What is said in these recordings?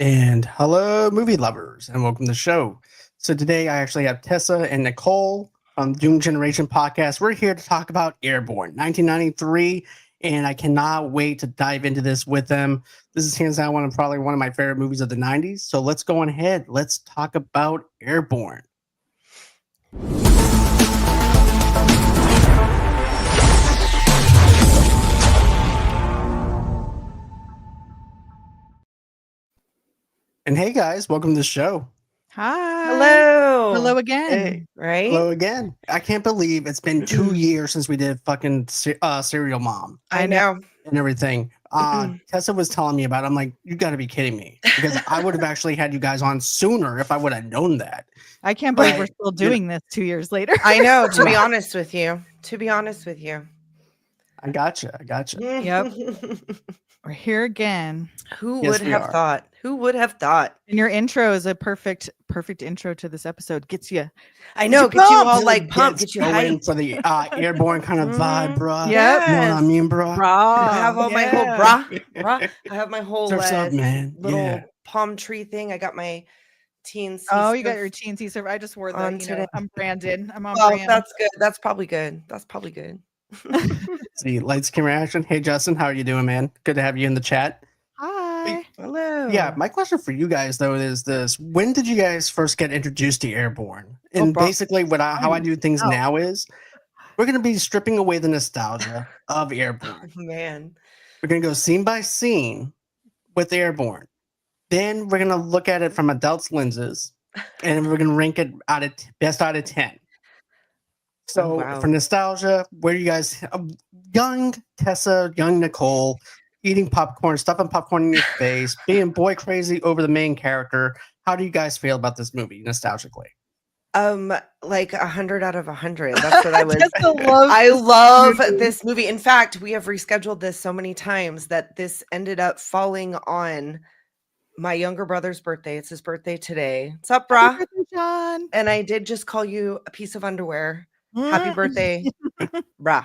And hello, movie lovers, and welcome to the show. So today I actually have Tessa and Nicole from Doom Generation Podcast. We're here to talk about Airborne, 1993, and I cannot wait to dive into this with them. This is hands down probably one of my favorite movies of the 90s. So let's go on ahead. Let's talk about Airborne. And hey guys, welcome to the show. Hi. Hello. Hello again. Hey, right? Hello again. I can't believe it's been 2 years since we did fucking Serial Mom. I know. And everything. Tessa was telling me about it. I'm like, you got to be kidding me. Because I would have actually had you guys on sooner if I would have known that. I can't believe we're still doing this 2 years later. I know, to be honest with you. I gotcha. Yep. We're here again. Who would have thought? And your intro is a perfect intro to this episode. Gets you. I know. Get you all like pumped. Get you hyped for the Airborne kind of vibe, bro. Yep. You know what I mean, bro? I have all my whole brah. I have my whole little palm tree thing. I got my teens. Oh, you got your teensy surf. I just wore that. You know, I'm branded. I'm on brand. That's good. That's probably good. See, lights, camera, action. Hey, Justin, how are you doing, man? Good to have you in the chat. Hi. Hello. Yeah, my question for you guys though is this: when did you guys first get introduced to Airborne? And basically, how I do things now is we're going to be stripping away the nostalgia of Airborne. Man, we're going to go scene by scene with Airborne. Then we're going to look at it from adults' lenses, and we're going to rank it best out of 10. So for nostalgia, where you guys, young Tessa, young Nicole, eating popcorn, stuffing popcorn in your face, being boy crazy over the main character. How do you guys feel about this movie nostalgically? Like 100 out of 100. That's what I was. I love this movie. In fact, we have rescheduled this so many times that this ended up falling on my younger brother's birthday. It's his birthday today. What's up, brah? Happy birthday, John. And I did just call you a piece of underwear. Happy birthday, brah.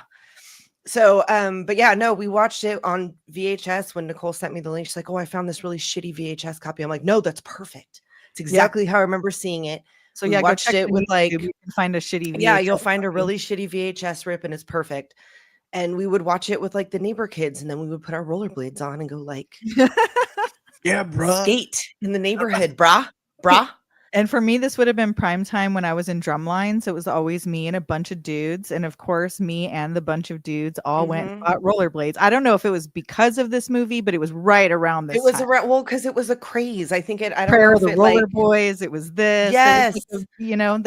So, but yeah, no, we watched it on VHS when Nicole sent me the link. She's like, oh, I found this really shitty VHS copy. I'm like, no, that's perfect. It's exactly how I remember seeing it. So we watched it with like, you can find a shitty VHS. Yeah, you'll find a really shitty VHS rip and it's perfect. And we would watch it with like the neighbor kids. And then we would put our rollerblades on and go like, yeah, bruh. Skate in the neighborhood, brah. And for me, this would have been prime time when I was in drumline. So it was always me and a bunch of dudes. And of course, me and the bunch of dudes all went and bought rollerblades. I don't know if it was because of this movie, but it was right around this time. Because it was a craze. I think I don't Prayer know of the Roller Boys. It was this. Yes. There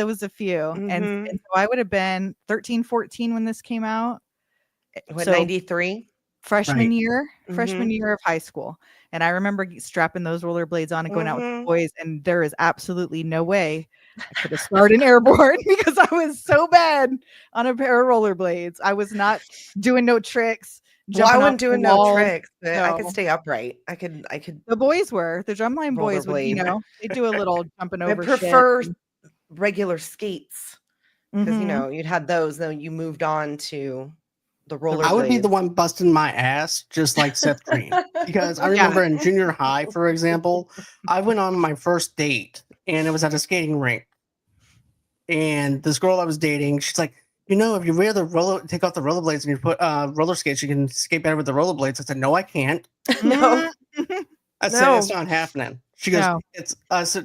was a few. And so I would have been 13, 14 when this came out. What, 93? Freshman year of high school. And I remember strapping those rollerblades on and going out with the boys. And there is absolutely no way I could have started in Airborne because I was so bad on a pair of rollerblades. I was not doing no tricks. Well, I wasn't doing no tricks, but I could stay upright. I could. The boys were. The drumline boys would, they do a little jumping over. I prefer regular skates because, you'd had those. Then you moved on to the rollerblades. I would be the one busting my ass just like Seth Green. Because I remember in junior high, for example, I went on my first date and it was at a skating rink. And this girl I was dating, she's like, if you wear take off the rollerblades and you put roller skates, you can skate better with the rollerblades. I said, no, I can't. No. I said, it's not happening. She goes,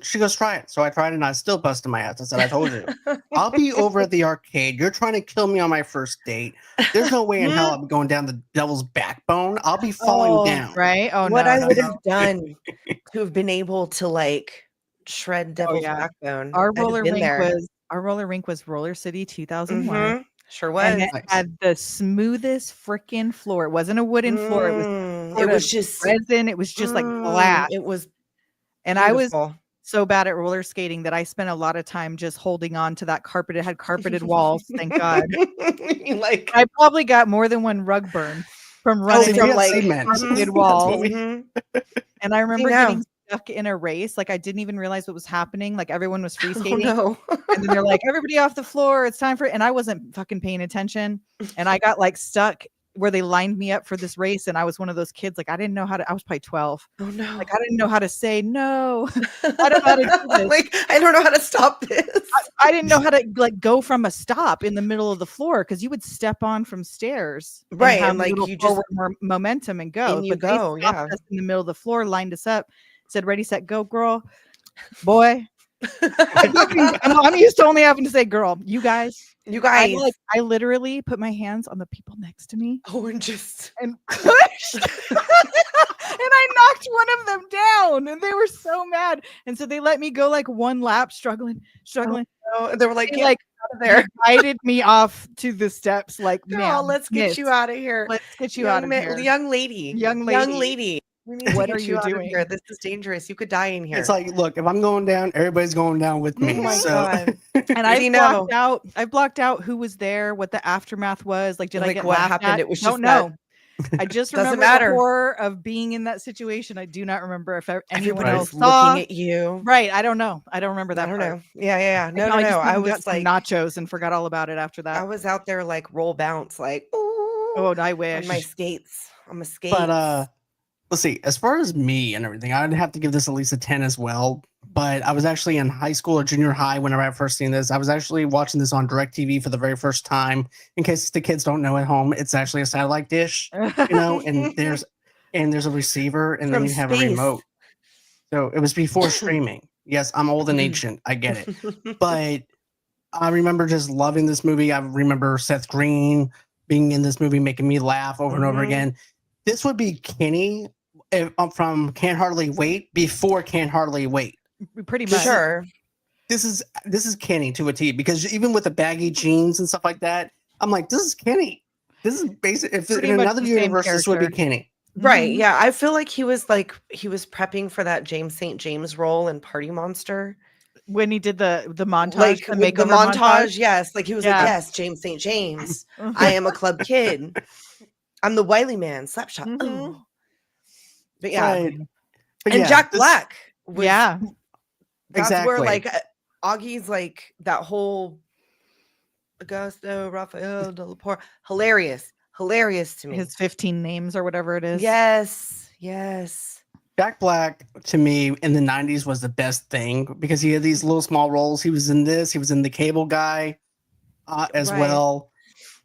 she goes, try it. So I tried it and I still busted my ass. I said, I told you, I'll be over at the arcade. You're trying to kill me on my first date. There's no way in hell I'll be going down the devil's backbone. I'll be falling down. Right. Oh, what I would have done to have been able to like shred devil's backbone. Our roller rink was Roller City 2001. Sure was. And it had the smoothest freaking floor. It wasn't a wooden floor. It was just resin. It was just like glass. It was. And beautiful. I was so bad at roller skating that I spent a lot of time just holding on to that carpet. It had carpeted walls. Thank God. I probably got more than one rug burn from running from carpeted walls. And I remember getting stuck in a race. Like I didn't even realize what was happening. Like everyone was free skating. And then they're like, everybody off the floor. It's time for it. And I wasn't fucking paying attention. And I got like stuck where they lined me up for this race, and I was one of those kids, like, I didn't know how to I was probably 12. Oh, no. Like, I didn't know how to say, "No." I don't know how to do this. Like, I don't know how to stop this. I didn't know how to, like, go from a stop in the middle of the floor because you would step on from stairs. Right, have and, like, little you just forward momentum and go. and you But go, they stopped yeah. us in the middle of the floor, lined us up, said, "Ready, set, go, girl." Boy. I'm used to only having to say girl. You guys. I literally put my hands on the people next to me. Oh, and pushed. And I knocked one of them down, and they were so mad. And so they let me go like one lap, struggling. Oh, they were like, "Get out of there." Guided me off to the steps, like, "Ma'am, let's get you out of here. Let's get you out of here, young lady. We need What to are get you out of doing? here. This is dangerous. You could die in here. It's like, look, if I'm going down, everybody's going down with me. Oh my so. God. And I blocked out who was there, what the aftermath was. Like, did I get what laughed happened? At? It was Don't just know. I just Doesn't remember matter. the horror of being in that situation. I do not remember if anyone else looking saw. at you. Right. I don't know. I don't remember that. I don't part. know. Yeah. No. I was got some nachos and forgot all about it after that. I was out there like roll bounce, like, ooh, oh, I wish. on my skates. On my skates. But let's see. As far as me and everything, I'd have to give this at least a 10 as well. But I was actually in high school or junior high whenever I first seen this. I was actually watching this on DirecTV for the very first time. In case the kids don't know at home, it's actually a satellite dish, and there's a receiver, and then you have a remote. So it was before streaming. Yes, I'm old and ancient. I get it. But I remember just loving this movie. I remember Seth Green being in this movie, making me laugh over and over again. This would be Kenny from Can't Hardly Wait before Can't Hardly Wait. Pretty much. Sure. This is Kenny to a T, because even with the baggy jeans and stuff like that, I'm like, this is Kenny. This is basic. If in another universe, this would be Kenny. Right. Yeah. I feel like he was prepping for that James St. James role in Party Monster. When he did the montage, like the montage. Yes. Like he was like, yes, James St. James. I am a club kid. I'm the Wiley man. Slapshot. Oh. But yeah. Right. But and Jack Black. That's exactly where like Augie's like that whole Augusto Rafael de la Porte. Hilarious to me. His 15 names or whatever it is. Yes. Jack Black to me in the 90s was the best thing, because he had these little small roles. He was in this. He was in The Cable Guy as well.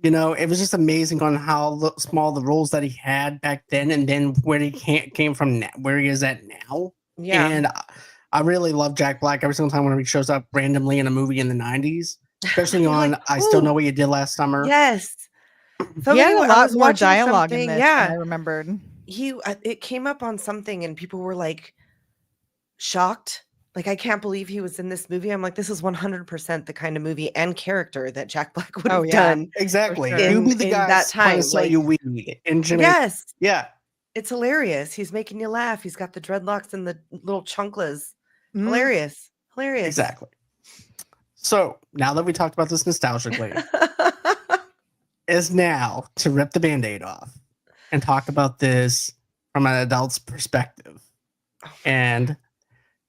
It was just amazing on how small the roles that he had back then, and then where he came from, where he is at now. Yeah. And I really love Jack Black every single time whenever he shows up randomly in a movie in the 90s, especially on like, I Still Know What You Did Last Summer. Yes. He had a lot more dialogue in this. Yeah. I remembered. It came up on something and people were like shocked. Like, I can't believe he was in this movie. I'm like, this is 100% the kind of movie and character that Jack Black would have done. Exactly. Sure. You be the guy that time. Like, you weed. And Jimmy, yes. Yeah. It's hilarious. He's making you laugh. He's got the dreadlocks and the little chunklas. Hilarious. Exactly. So now that we talked about this nostalgically, is now to rip the Band-Aid off and talk about this from an adult's perspective. And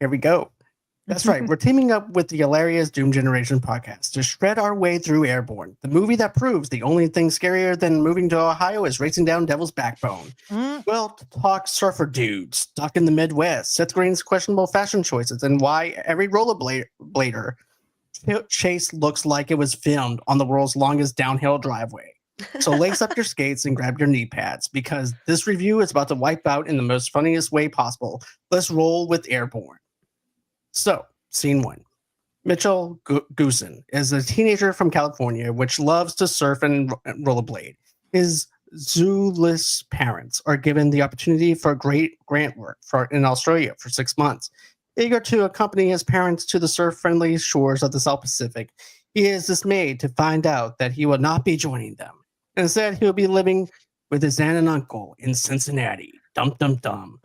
here we go. That's right. We're teaming up with the hilarious Doom Generation podcast to shred our way through Airborne, the movie that proves the only thing scarier than moving to Ohio is racing down Devil's Backbone. We'll talk surfer dudes stuck in the Midwest, Seth Green's questionable fashion choices, and why every rollerblader chase looks like it was filmed on the world's longest downhill driveway. So lace up your skates and grab your knee pads, because this review is about to wipe out in the most funniest way possible. Let's roll with Airborne. So, scene 1. Mitchell Goosen is a teenager from California which loves to surf and rollerblade. His zooless parents are given the opportunity for great grant work in Australia for 6 months. Eager to accompany his parents to the surf-friendly shores of the South Pacific, he is dismayed to find out that he will not be joining them. Instead, he'll be living with his aunt and uncle in Cincinnati. Dum dum dum.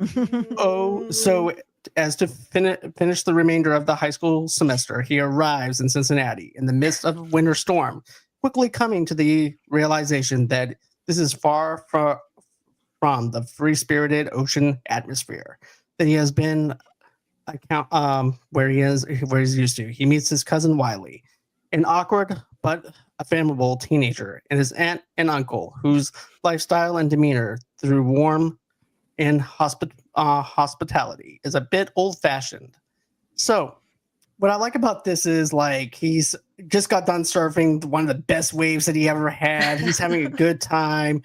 So as to finish the remainder of the high school semester, he arrives in Cincinnati in the midst of a winter storm, quickly coming to the realization that this is far from the free-spirited ocean atmosphere that he has been where he's used to. He meets his cousin Wiley, an awkward but a flammable teenager, and his aunt and uncle, whose lifestyle and demeanor through warm and hospitality is a bit old-fashioned. So, what I like about this is like he's just got done surfing one of the best waves that he ever had. He's having a good time,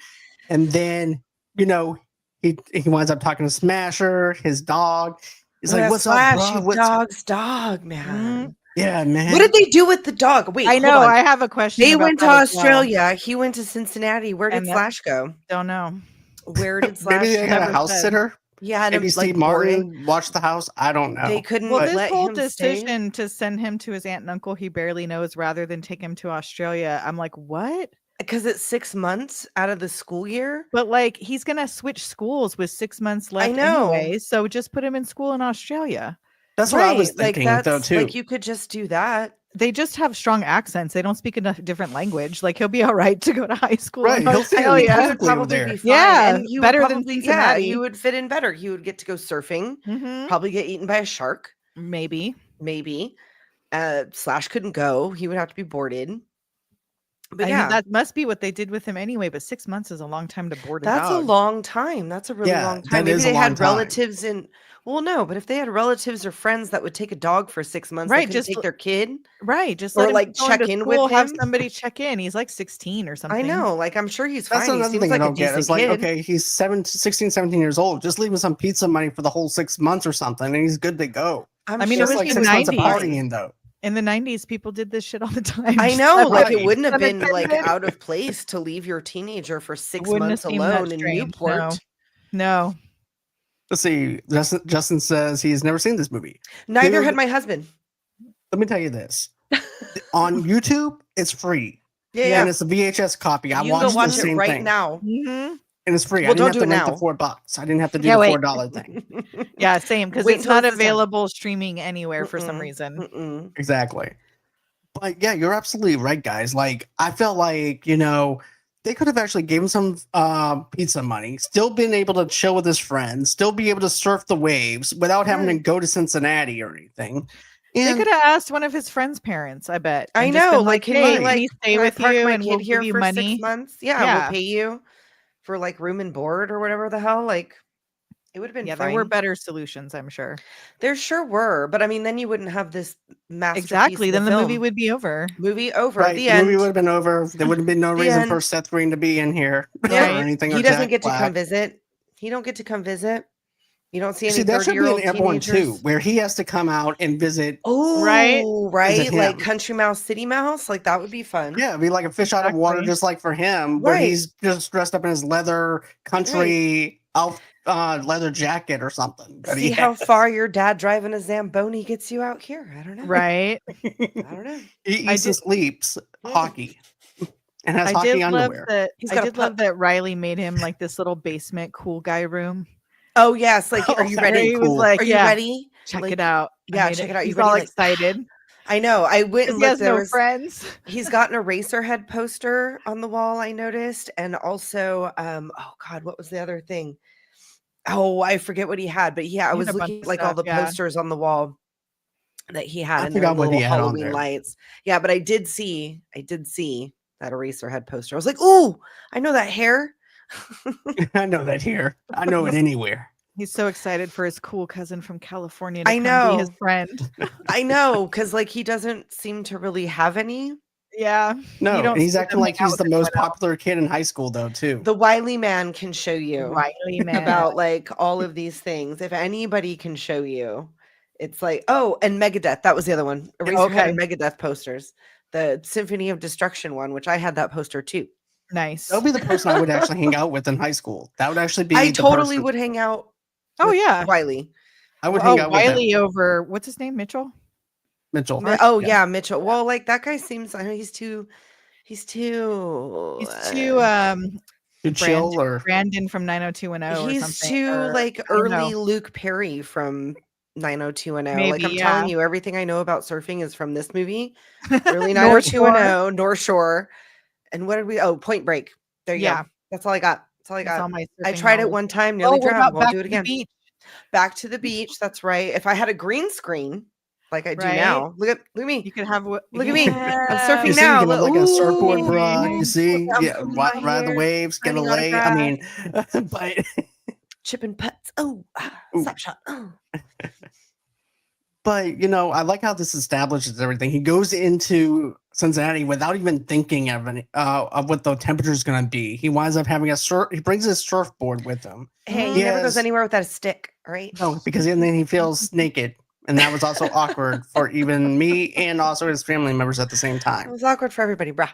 and then he winds up talking to Smasher, his dog. He's like, "What's up, bro? What's dog's dog, man?" Yeah, man. What did they do with the dog? Wait, I know. I have a question. They went to Australia. He went to Cincinnati. Where did Slash go? Don't know. Where did Slash? Maybe they had a house sitter. Yeah, maybe Steve Martin watched the house. I don't know. They couldn't. Well, this whole decision to send him to his aunt and uncle he barely knows, rather than take him to Australia. I'm like, what? Because it's 6 months out of the school year. But like, he's gonna switch schools with 6 months left anyway. So just put him in school in Australia. That's what I was thinking, though, too. Like, you could just do that. They just have strong accents. They don't speak a different language. Like, he'll be all right to go to high school. Right, he'll probably be fine. Yeah, and you better probably, than Cincinnati. you would fit in better. You would get to go surfing. Probably get eaten by a shark. Maybe. Slash couldn't go. He would have to be boarded. But I mean, that must be what they did with him anyway. But 6 months is a long time to board a dog. That's a long time. That's a really long time. Maybe they had relatives in. Well, no, but if they had relatives or friends that would take a dog for 6 months, right? Just take their kid, right? Just or like check in with him. Have somebody check in. He's like 16 or something. I know. Like, I'm sure he's fine. That's another thing I don't get. It's like, okay, he's 16, 17 years old. Just leave him some pizza money for the whole 6 months or something, and he's good to go. I mean, it's it was like the 6 months of 90s. partying, though. In the 90s, people did this shit all the time. I know, like it wouldn't have been like out of place to leave your teenager for 6 months alone in Newport. No. Let's see. Justin says he's never seen this movie. Neither had my husband. Let me tell you this. On YouTube, it's free. Yeah. And it's a VHS copy. I watched watched watch the same it right thing. now. And it's free. Well, I didn't don't have to do it rent the $4. I didn't have to do the $4 thing. Yeah, same. Because it's not available streaming anywhere for some reason. Exactly. But yeah, you're absolutely right, guys. Like, I felt like, they could have actually given some pizza money, still been able to chill with his friends, still be able to surf the waves without having to go to Cincinnati or anything. And they could have asked one of his friends' parents, I bet. I know. Like, hey, can he stay with you and we'll here give you for money? 6 months? Yeah, we'll pay you for like room and board or whatever the hell. Like, it would have been fine. There were better solutions, I'm sure. There sure were, but I mean, then you wouldn't have this masterpiece. Exactly. Then the movie would be over. Movie over. Right. The end. Movie would have been over. There would have been no reason for Seth Green to be in here or anything. He doesn't get to come visit. He don't get to come visit. You don't see any 30-year-old Airborne teenagers. too, where he has to come out and visit. Oh, right. Like Country Mouse, City Mouse. Like, that would be fun. Yeah, it'd be like a fish out of water, just like for him, where he's just dressed up in his leather country leather jacket or something. See how far your dad driving a Zamboni gets you out here. I don't know. Right. I don't know. He eats and sleeps hockey and has hockey underwear. I did love that Riley made him like this little basement cool guy room. Oh yes, like, are you ready? He was like, are you ready? Check it out. Yeah, check it out. He's all excited. I know. I went and he has no friends. He's got an Eraserhead poster on the wall, I noticed, and also, oh God, what was the other thing? Oh, I forget what he had, but I was looking at like all the posters on the wall that he had, and their little Halloween lights. Yeah, but I did see that Eraserhead poster. I was like, ooh, I know that hair. I know that here. I know it anywhere. He's so excited for his cool cousin from California to come be his friend. I know, because like he doesn't seem to really have any. Yeah. No, and he's acting like he's the most popular kid in high school, though, too. The Wiley man can show you about like all of these things. If anybody can show you, it's like, oh, and Megadeth. That was the other one. Eraserhead and Megadeth posters. The Symphony of Destruction one, which I had that poster too. Nice. That'll be the person I would actually hang out with in high school. That would actually be. I totally would hang out. Oh yeah, Wiley. I would hang out with Wiley over what's his name, Mitchell. Oh yeah, Mitchell. Well, like that guy seems. I know he's too chill, or Brandon from 90210. He's too like early Luke Perry from 90210. Like I'm telling you, everything I know about surfing is from this movie. Early 90210, North Shore. And what did we? Oh, Point Break. There you go. That's all I got. That's all I got. I tried it one time, nearly drowned. We'll do it again. Back to the beach. That's right. If I had a green screen, like I do now. Look at me. You could have look at me. I'm surfing you see, now. you can have like a surfboard bra. Ooh. You see, I'm yeah, pulling my ride the hair, waves, get signing away. I mean, but chipping putts. Oh, slap shot. Oh. But you know, I like how this establishes everything. He goes into Cincinnati without even thinking of what the temperature is going to be. He winds up having he brings his surfboard with him. Hey, he never goes anywhere without a stick, all right? No, because then he feels naked. And that was also awkward for even me and also his family members at the same time. It was awkward for everybody, brah.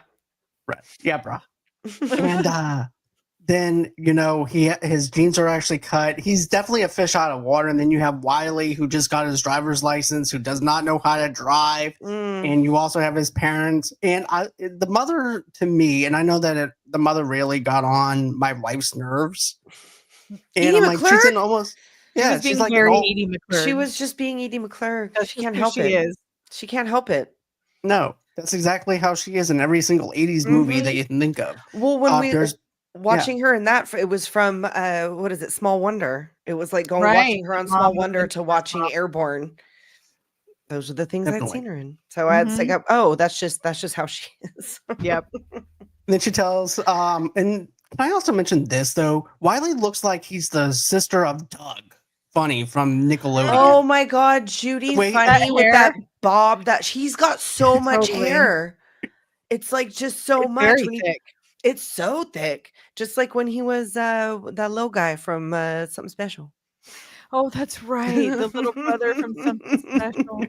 Right. Yeah, brah. And then, you know, his jeans are actually cut. He's definitely a fish out of water. And then you have Wiley, who just got his driver's license, who does not know how to drive. And you also have his parents. And the mother, to me, and I know that the mother really got on my wife's nerves. And Edie I'm like, McClure? she's in almost... Yeah, she's like Edie McClure. She was just being Edie McClure. She can't help it. Is. She can't help it. No, that's exactly how she is in every single 80s movie that you can think of. Well, when we watching her in that, it was from what is it, Small Wonder. It was like watching her on Small Wonder to watching Airborne. Those are the things I'd seen her in. So I'd say, oh, that's just how she is. Yep. And then she tells, and can I also mention this though? Wiley looks like he's the sister of Doug Funny from Nickelodeon. Oh my God, Judy Funny with that bob. That she's got so much hair. It's like just so much. Very thick. It's so thick, just like when he was that little guy from Something Special. Oh, that's right, the little brother from Something Special.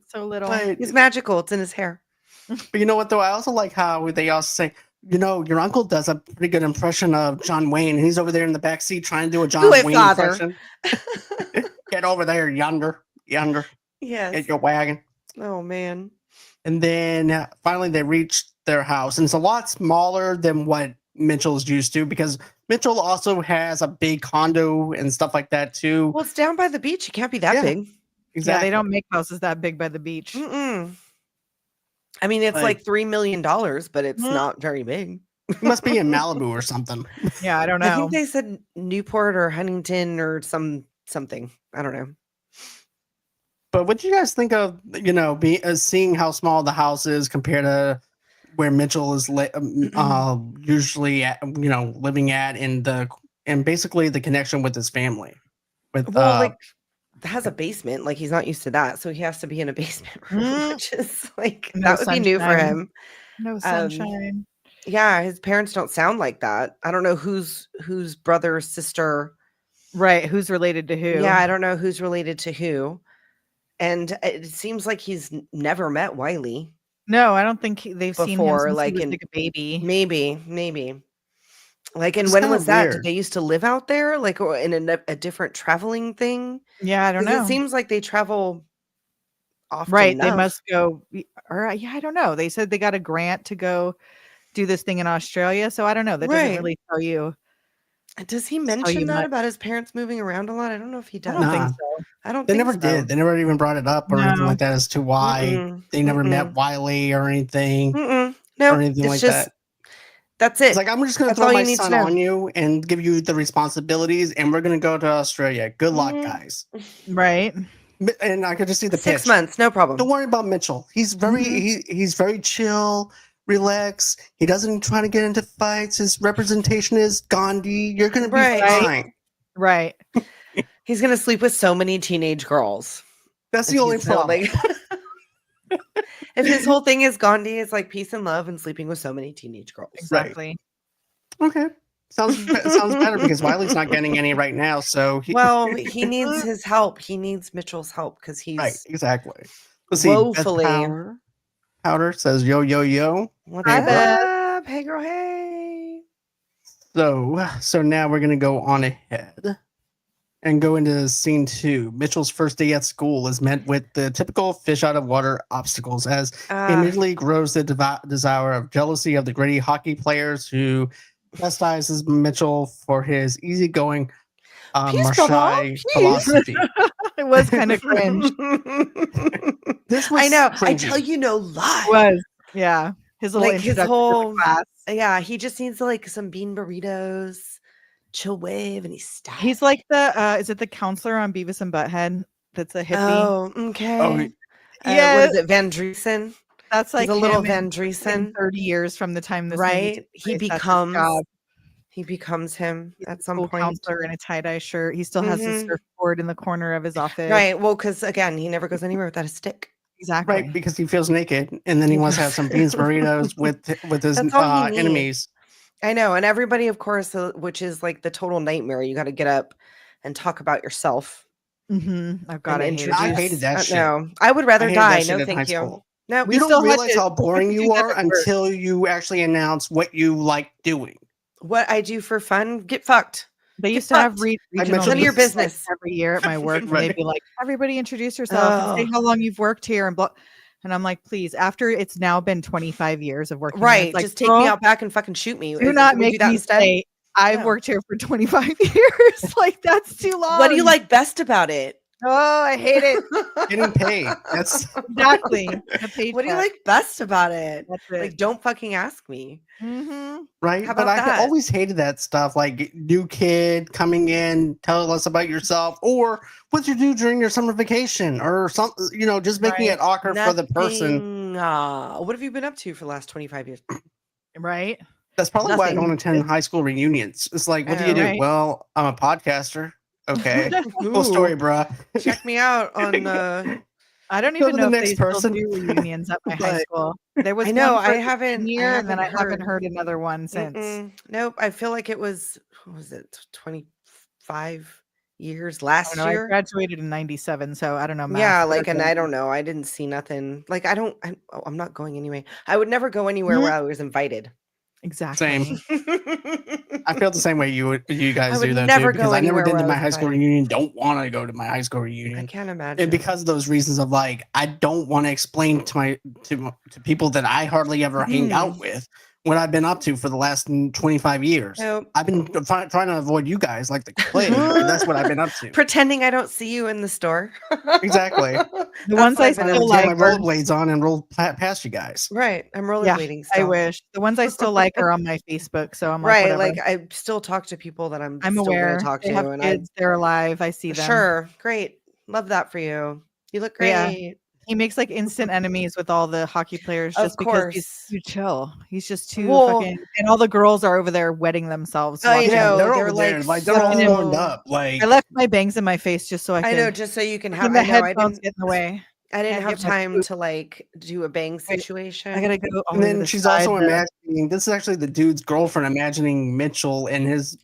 So little. But he's magical. It's in his hair. But you know what though? I also like how they also say, you know, your uncle does a pretty good impression of John Wayne. And he's over there in the back seat trying to do a John Wayne impression. Get over there, younger. Yes. Get your wagon. Oh man. And then finally they reach their house, and it's a lot smaller than what Mitchell's used to, because Mitchell also has a big condo and stuff like that too. Well, it's down by the beach. It can't be that big. Exactly. Yeah, they don't make houses that big by the beach. I mean, it's like $3 million, but it's not very big. It must be in Malibu or something. Yeah, I don't know. I think they said Newport or Huntington or something. I don't know. But what do you guys think of, you know, seeing how small the house is compared to where Mitchell is usually at, you know, living at, and basically the connection with his family? Like has a basement, like he's not used to that, so he has to be in a basement room, which is like that would be new for him. No sunshine. Yeah, his parents don't sound like that. I don't know who's brother or sister, right? Who's related to who? Yeah, I don't know who's related to who. And it seems like he's never met Wiley. No, I don't think they've seen him since like he was like a baby. Maybe. Like, and when was that? Weird. Did they used to live out there, like, or in a different traveling thing? Yeah, I don't know. It seems like they travel often. Right, enough. they must go. Or yeah, I don't know. They said they got a grant to go do this thing in Australia, so I don't know. That doesn't really tell you. Does he mention that about his parents moving around a lot? I don't know if he does. I don't think so. I don't. They never did. They never even brought it up or anything like that as to why they never met Wiley or anything. No, or anything like that. That's it. It's like, I'm just going to throw my son on you and give you the responsibilities, and we're going to go to Australia. Good luck, guys. Right. And I could just see the 6 months, no problem. Don't worry about Mitchell. He's very he's very chill, relax. He doesn't try to get into fights. His representation is Gandhi. You're going to be fine. Right. He's going to sleep with so many teenage girls. That's the only problem. If his whole thing is Gandhi, it's like peace and love and sleeping with so many teenage girls. Exactly. Right. Okay. Sounds better, because Wiley's not getting any right now. So he needs his help. He needs Mitchell's help because he's right. Exactly. Let's see. Woefully. Powder says yo yo yo. What's up? Hey girl. Hey. So now we're gonna go on ahead and go into scene 2. Mitchell's first day at school is met with the typical fish out of water obstacles, as he immediately grows the desire of jealousy of the gritty hockey players who chastises Mitchell for his easygoing Marseille philosophy. It was kind of cringe. This was I know. Cringy. I tell you no lie. It was. Yeah. His little his whole class. Yeah, he just needs like some bean burritos. Chill wave, and he's like the is it the counselor on Beavis and Butthead That's a hippie. Oh, okay. Yeah. What is it, Van Driesen? That's like He's a little him Van in Driesen. 30 years from the time this movie Right? takes place. That's his job. He becomes him He's at a some school point. counselor in a tie-dye shirt. He still has his surfboard in the corner of his office. Right. Well, because again, he never goes anywhere without a stick. Exactly. Right, because he feels naked, and then he wants to have some beans burritos with his That's all he needs. enemies. I know, and everybody, of course, which is like the total nightmare. You got to get up and talk about yourself. Mm-hmm. Oh God, I hated that shit. No, I would rather die. No, thank you. No, you don't realize how boring you are until you actually announce what you like doing. What I do for fun, get fucked. They used to have regional none of your business every year at my work. Right. They'd be like, "Everybody, introduce yourself and say how long you've worked here." And I'm like, "Please, after it's now been 25 years of working, right? Like, just take me out back and fucking shoot me. Do not make me say I've worked here for 25 years. Like that's too long. What do you like best about it? Oh, I hate it. Getting paid. That's exactly. What do you like best about it? That's it. Like, don't fucking ask me. Mm-hmm. Right. How But about I that? always hated that stuff. Like new kid coming in, tell us about yourself, or what you do during your summer vacation, or something. Just making it awkward for the person. What have you been up to for the last 25 years? Right. That's probably why I Nothing. don't attend high school reunions. It's like, what do you do? Right. Well, I'm a podcaster. Okay. Cool story, bruh. Check me out on I don't Go even to know the if next they still person. do reunions at my high school. There was I know, one for I the haven't- senior, I and then I haven't haven't heard. heard another one since. Nope. I feel like it was, what was it, 25 years I last don't know. year? I graduated in 97, so I don't know. Math, Yeah, but like, and okay. I don't know. I didn't see nothing. Like, I'm not going anyway. I would never go anywhere where I was invited. Exactly. Same. I feel the same way you guys I would do though never too, because go I never anywhere did where to I my was high school invited. reunion. Don't want to go to my high school reunion. I can't imagine. And because of those reasons of like, I don't want to explain to people that I hardly ever hang out with what I've been up to for the last 25 years. Nope. I've been trying to avoid you guys like the plague. And that's what I've been up to. Pretending I don't see you in the store. Exactly. The ones I I'm still gonna like take my are rollerblades on and roll past you guys. Right. I'm rollerblading I still. wish. The ones I still like are on my Facebook, so I'm like, Right. whatever. Like I still talk to people that I'm still aware. gonna talk They to. have And kids. They're alive. I see them. Sure. Great. Love that for you. You look great. Yeah. He makes like instant enemies with all the hockey players Of just because he's course. too chill. He's just too Well- fucking. And all the girls are over there wetting themselves. I watching know. him. they're they're over there, like they're all so- horned up. Like I left my bangs in my face just so I could. I know, just so you can when have. the I know. I headphones didn't. get in the way. I didn't can't have get my time food. to like do a bang situation. I gotta go. All and the way then to the she's side also to- imagining this is actually the dude's girlfriend imagining Mitchell in his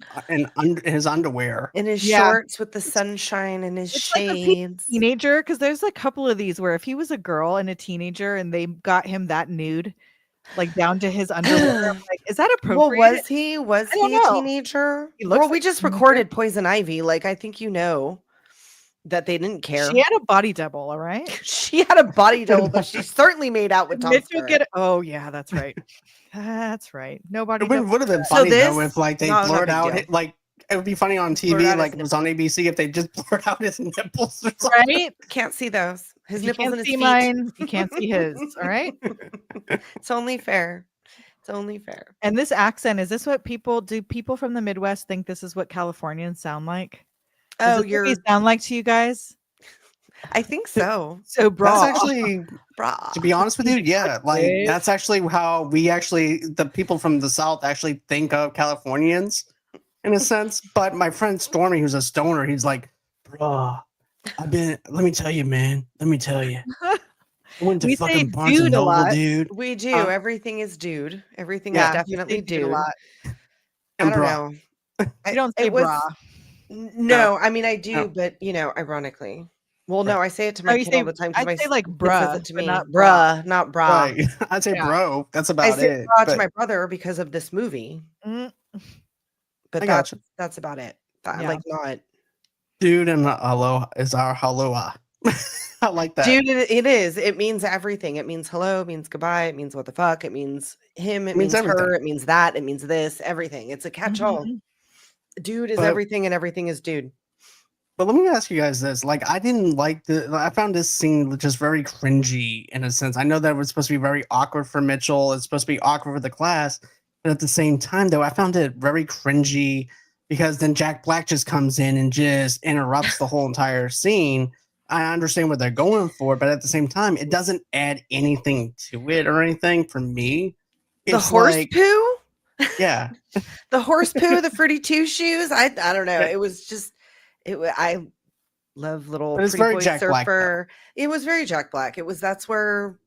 underwear. in his Yeah. shorts with the sunshine and his It's like a shades. teenager, because there's a couple of these where if he was a girl and a teenager and they got him that nude, like down to his underwear, I'm like, is that appropriate? Well, was he? Was I don't he a know. teenager? He looks Well, we like a just teenager. recorded Poison Ivy. Like, I think you know that they didn't care. She had a body double, all right. She had a body double, but she certainly made out with Tom Mitchell Stewart. get. Oh yeah, that's right. That's right. Nobody. It would have been So funny this- though if like they no, not a blurred big out deal. it, like it would be funny on Blurred TV, out like his it was on ABC if they just blurred out his nipples or something. right. Can't see those. His You nipples can't and his see feet. mine. You can't see his. All right. It's only fair. It's only fair. And this accent, is this what people do? People from the Midwest think this is what Californians sound like? Does Oh, this what we sound like to you guys? I think so. So broad. That's actually, Brah. to be honest with you, yeah, like Dave. that's actually how the people from the South actually think of Californians in a sense. But my friend Stormy, who's a stoner, he's like, bruh, let me tell you, man, let me tell you. I went to We say fucking Barnes and dude a Noble, lot. dude. We do. Everything is dude. Everything Yeah. is definitely They do dude. a lot. I And don't bruh. know. I don't say it was- bra. No, I mean I do, No. but ironically. Well, no, I say it to my Oh, you kid say- all the time. 'cause I'd my say like kid says bruh, it to but me. not bra. Bruh, not bra. Right. I'd say Yeah. bro. That's I about say it. bra to But my brother because of this movie, Mm, but I that's gotcha. that's about it. Yeah. Like not. dude and aloha is our aloha. I like that. Dude, it is. It means everything. It means hello. It means goodbye. It means what the fuck. It means him. It means means her. everything. It means that. It means this. Everything. It's a catch-all. mhm. Dude is But- everything, and everything is dude. But let me ask you guys this. Like, I didn't like I found this scene just very cringy in a sense. I know that it was supposed to be very awkward for Mitchell. It's supposed to be awkward for the class. But at the same time, though, I found it very cringy because then Jack Black just comes in and just interrupts the whole entire scene. I understand what they're going for, but at the same time, it doesn't add anything to it or anything for me. The It's horse like, poo? yeah, The horse poo, the Fruity Two Shoes. I don't know. Yeah. It was just I love little But it's Pretty very Boy Jack Black, Surfer. It was very Jack Black. That's where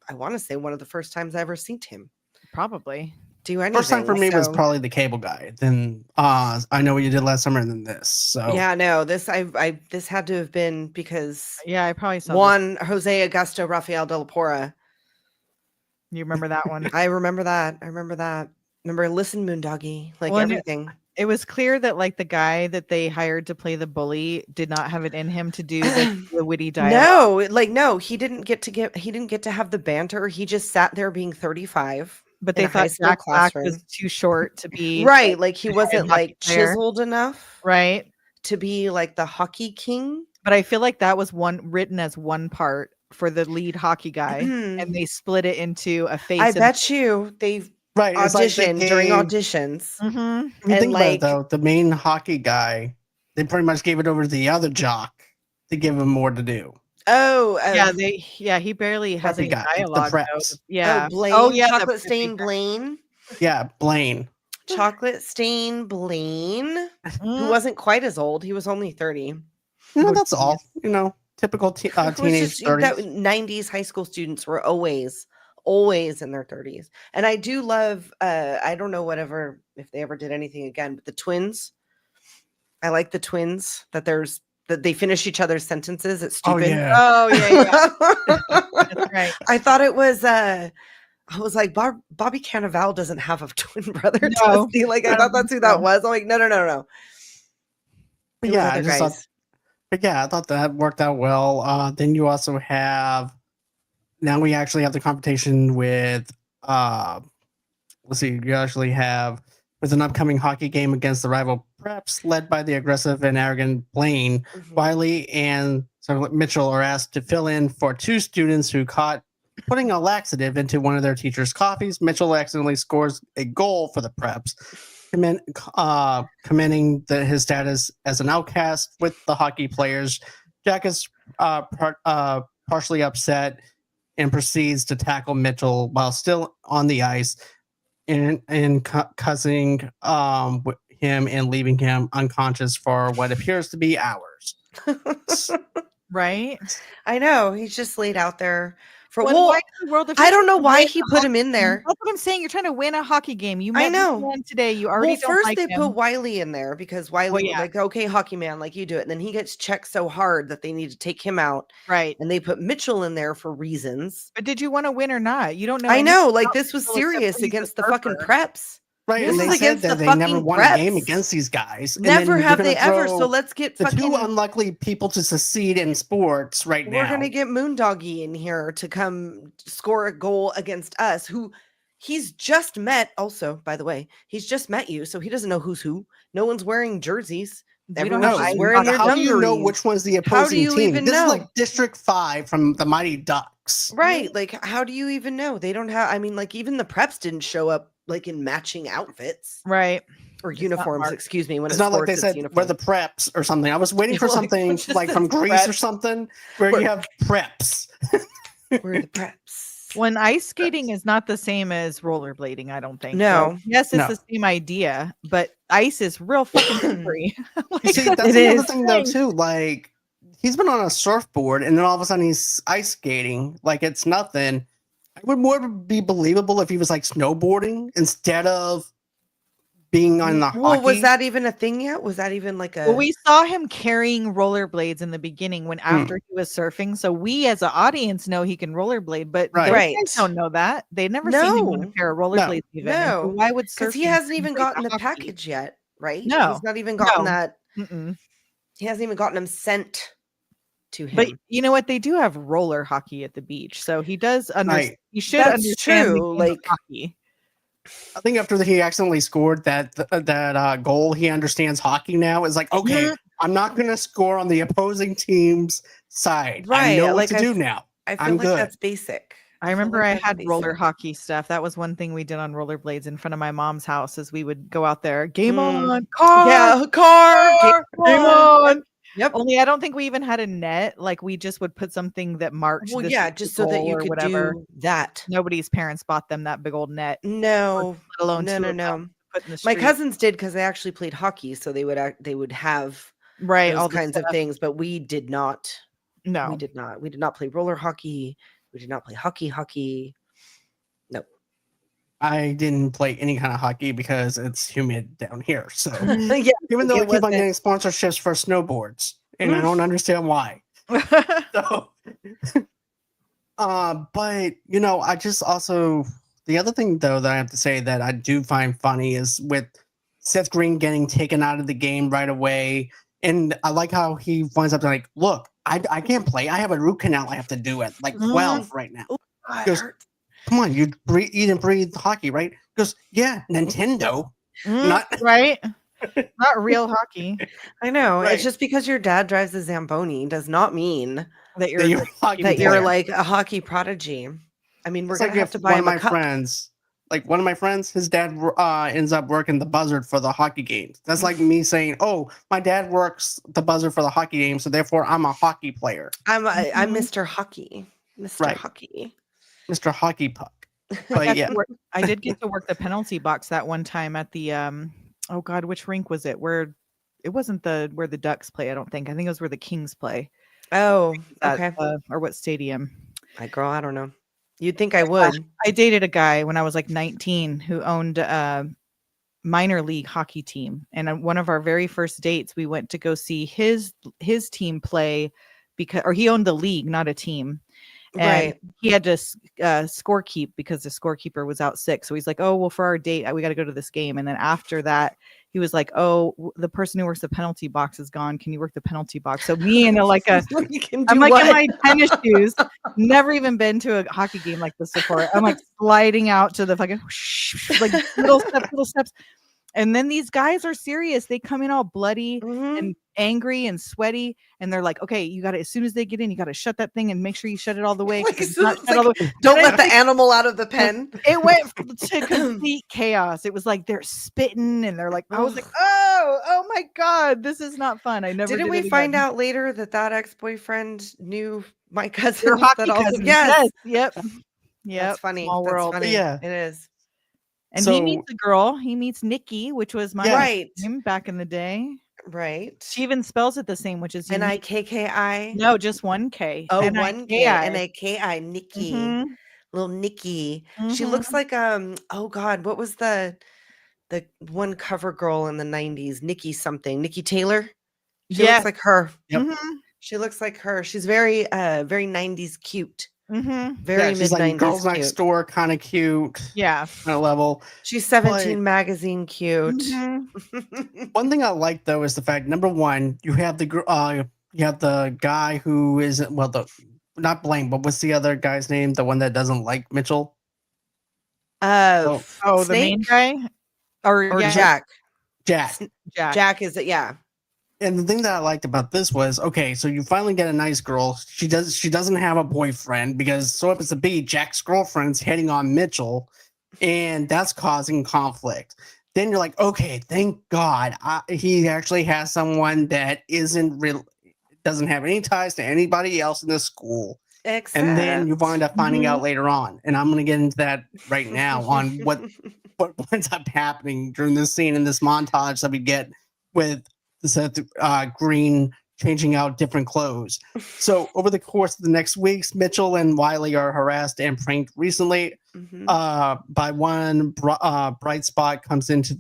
I want to say one of the first times I ever seen him Probably do anything. first time for me was so- probably the Cable Guy. Then I Know What You Did Last Summer, and then this. So Yeah, no, this this had to have been because yeah, I probably saw one Jose Augusto Rafael de la Porra. You remember that one? I remember that. Remember Listen Moondoggy, like Well, everything. It was clear that like the guy that they hired to play the bully did not have it in him to do the witty dialogue. No, he didn't get to have the banter. He just sat there being 35. But they thought Jack Black was too short to be right. Like he wasn't like player. chiseled enough, right, to be like the hockey king. But I feel like that was written as one part for the lead hockey guy, and they split it into a face. I bet you they've auditioned during auditions. And think about it, though, the main hockey guy, they pretty much gave it over to the other jock to give him more to do. He barely has any dialogue. Yeah. Blaine, Chocolate Stain Blaine. Yeah, Blaine. Chocolate Stain Blaine, who wasn't quite as old. He was only 30. That's all. Typical teenage 30s. 90s high school students were always in their 30s. And I do love, I don't know if they ever did anything again, but the twins. I like the twins that they finish each other's sentences. It's stupid. Oh yeah. That's right. I thought it was I was like, Bobby Cannavale doesn't have a twin brother. No. Like I thought that's who that was. I'm like, no. But I thought that worked out well. Then you also have, now we actually have the competition with you actually have with an upcoming hockey game against the rival preps led by the aggressive and arrogant Blaine. Wiley and Mitchell are asked to fill in for two students who caught putting a laxative into one of their teachers' coffees. Mitchell accidentally scores a goal for the preps, commending his status as an outcast with the hockey players. Jack is partially upset and proceeds to tackle Mitchell while still on the ice and cussing him and leaving him unconscious for what appears to be hours. Right? I know. He's just laid out there. Why in the world I don't know why he put him in there. That's what I'm saying. You're trying to win a hockey game. You I know. Today. You already don't first like they him. put Wiley in there because Wiley was like, okay, hockey man, like you do it. And then he gets checked so hard that they need to take him out. Right. And they put Mitchell in there for reasons. But did you want to win or not? You don't know. I know. Like this was serious against the fucking preps. Right, and they said that they never won a game against these guys. Never have they ever. So let's get the two unlikely people to succeed in sports now. We're gonna get Moondoggy in here to come score a goal against us. Who he's just met. Also, by the way, he's just met you, so he doesn't know who's who. No one's wearing jerseys. Everyone's just wearing their dungarees. How do you know which one's the opposing team? Even this know? Is like District 5 from the Mighty Ducks. Right. Like, how do you even know? They don't have. I mean, like, even the preps didn't show up like in matching outfits, right? Or uniforms, excuse me. When it's not like they said we're the preps or something. I was waiting for something like from Greece or something where you have preps. We're the preps. When ice skating is not the same as rollerblading, I don't think. No. So, yes, it's the same idea, but ice is real fucking slippery. See, that's another thing though too. Like he's been on a surfboard and then all of a sudden he's ice skating like it's nothing. It would more be believable if he was like snowboarding instead of being on the hockey. Well, was that even a thing yet? Was that even like a... Well, we saw him carrying rollerblades in the beginning after he was surfing. So we as an audience know he can rollerblade, but those guys don't know that. They've never seen him with a pair of rollerblades even. No. So why would surfing? Because he hasn't even gotten the package yet, right? No. He's not even gotten that. Mm-mm. He hasn't even gotten them sent to him. But you know what? They do have roller hockey at the beach. So he does understand. He should That's understand true. Like hockey. I think after he accidentally scored that goal, he understands hockey now. It's like, okay, I'm not going to score on the opposing team's side. Right. I know what to do now. I feel like that's basic. I remember I had roller hockey stuff. That was one thing we did on rollerblades in front of my mom's house as we would go out there. Game on, car. Yeah, car. Game on. Yep. Only I don't think we even had a net. Like we just would put something that marked. Well, this yeah, is the just so that goal you or could whatever. do that. Nobody's parents bought them that big old net. No, let alone no, two no, of them no. to put in the My street. cousins did because they actually played hockey, so they would have right those all the kinds of stuff. things. But we did not. No, we did not. We did not play roller hockey. We did not play hockey. No. I didn't play any kind of hockey because it's humid down here. So Yeah, even though I it keep on wasn't- getting sponsorships for snowboards, and I don't understand why. So, but you know, I just also the other thing though that I have to say that I do find funny is with Seth Green getting taken out of the game right away, and I like how he winds up like, "Look, I can't play. I have a root canal. I have to do at like 12 right now." God, Goes, come on, you eat and breathe hockey, right? Goes, yeah, Nintendo, not right. Not real hockey. I know. Right. It's just because your dad drives a Zamboni does not mean That you're, hockey you're player. like a hockey prodigy. I mean, we're It's gonna like have if to buy one him of a my cup. friends, his dad ends up working the buzzer for the hockey games. That's like me saying, "Oh, my dad works the buzzer for the hockey game, so therefore I'm a hockey player." I'm Mr. Hockey, Mr. Right. Hockey, Mr. Hockey Puck. But yeah, I did get to work the penalty box that one time at the oh god, which rink was it? Where it wasn't where the Ducks play, I don't think. I think it was where the Kings play. Oh, okay. Or what stadium? Girl, I don't know. You'd think I would. I dated a guy when I was like 19 who owned a minor league hockey team, and on one of our very first dates, we went to go see his team play or he owned the league, not a team. And Right. he had to scorekeep because the scorekeeper was out sick. So he's like, "Oh, well, for our date, we got to go to this game." And then after that, he was like, "Oh, the person who works the penalty box is gone. Can you work the penalty box?" So me and I'm like in my tennis shoes, never even been to a hockey game like this before. I'm like sliding out to the fucking like little steps. And then these guys are serious. They come in all bloody and angry and sweaty, and they're like, "Okay, you got to, as soon as they get in, you got to shut that thing and make sure you shut it all the way. Don't let the animal out of the pen." It went to complete chaos. It was like they're spitting, and they're like, I was like, "Oh my god, this is not fun." I never Didn't we find out later that ex-boyfriend knew my cousin? Your hockey cousin. Yes. Yep. That's funny. Small world. Funny. Yeah, it is. And he meets a girl. He meets Nikki, which was my name back in the day. Right. She even spells it the same, which is Nikki. No, just one K. Oh, one K. Nikki. Mm-hmm. Little Nikki. Mm-hmm. She looks like oh god, what was the one cover girl in the 90s? Nikki something. Nikki Taylor. She looks like her. Yep. Mm-hmm. She looks like her. She's very 90s cute. Mm-hmm. Very she's mid-90s like Girls cute. Next Door kind of cute. Yeah. Kind of level. She's 17 magazine cute. Mm-hmm. One thing I like though is the fact, number one, you have the guy who is not Blaine, but what's the other guy's name? The one that doesn't like Mitchell. The main guy, or Jack. Jack Is it? Yeah. And the thing that I liked about this was, okay, so you finally get a nice girl. She doesn't have a boyfriend because so happens to be Jack's girlfriend's hitting on Mitchell, and that's causing conflict. Then you're like, okay, thank God he actually has someone that doesn't have any ties to anybody else in the school. And then you wind up finding out later on, and I'm going to get into that right now on what winds up happening during this scene in this montage that we get with Seth Green changing out different clothes. So over the course of the next weeks, Mitchell and Wiley are harassed and pranked recently by one bright spot comes into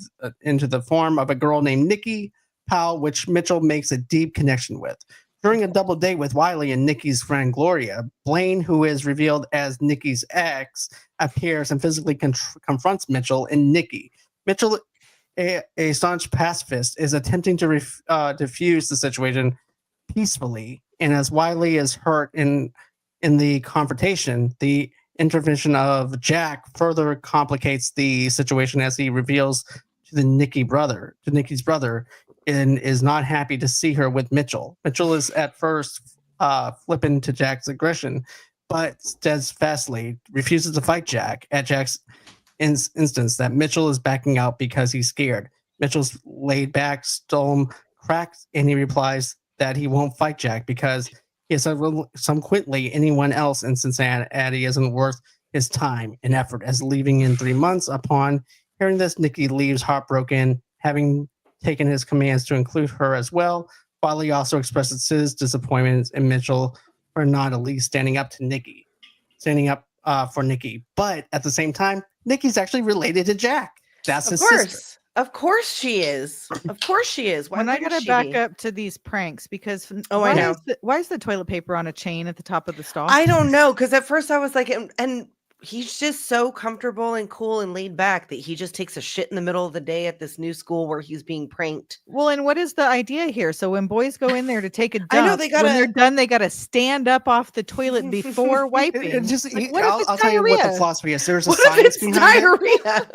the form of a girl named Nikki Powell, which Mitchell makes a deep connection with. During a double date with Wiley and Nikki's friend Gloria, Blaine, who is revealed as Nikki's ex, appears and physically confronts Mitchell and Nikki. Mitchell, a staunch pacifist, is attempting to diffuse the situation peacefully, and as Wiley is hurt in the confrontation, the intervention of Jack further complicates the situation as he reveals to Nikki's brother, and is not happy to see her with Mitchell. Mitchell is at first flippant to Jack's aggression, but steadfastly refuses to fight Jack at Jack's instance that Mitchell is backing out because he's scared. Mitchell's laid back, stone cracked, and he replies, that he won't fight Jack because he said subsequently anyone else in Cincinnati isn't worth his time and effort. As leaving in 3 months, upon hearing this, Nikki leaves heartbroken, having taken his commands to include her as well. While he also expresses his disappointment in Mitchell for not at least standing up for Nikki. But at the same time, Nikki's actually related to Jack. That's his sister. Of course she is. Of course she is. When I gotta back up to these pranks because I know. Why is the toilet paper on a chain at the top of the stall? I don't know, because at first I was like, and he's just so comfortable and cool and laid back that he just takes a shit in the middle of the day at this new school where he's being pranked. Well, and what is the idea here? So when boys go in there to take a dump, I know when they're done, they gotta stand up off the toilet before wiping. I'll tell you what the philosophy is. There's a what science if it's behind diarrhea?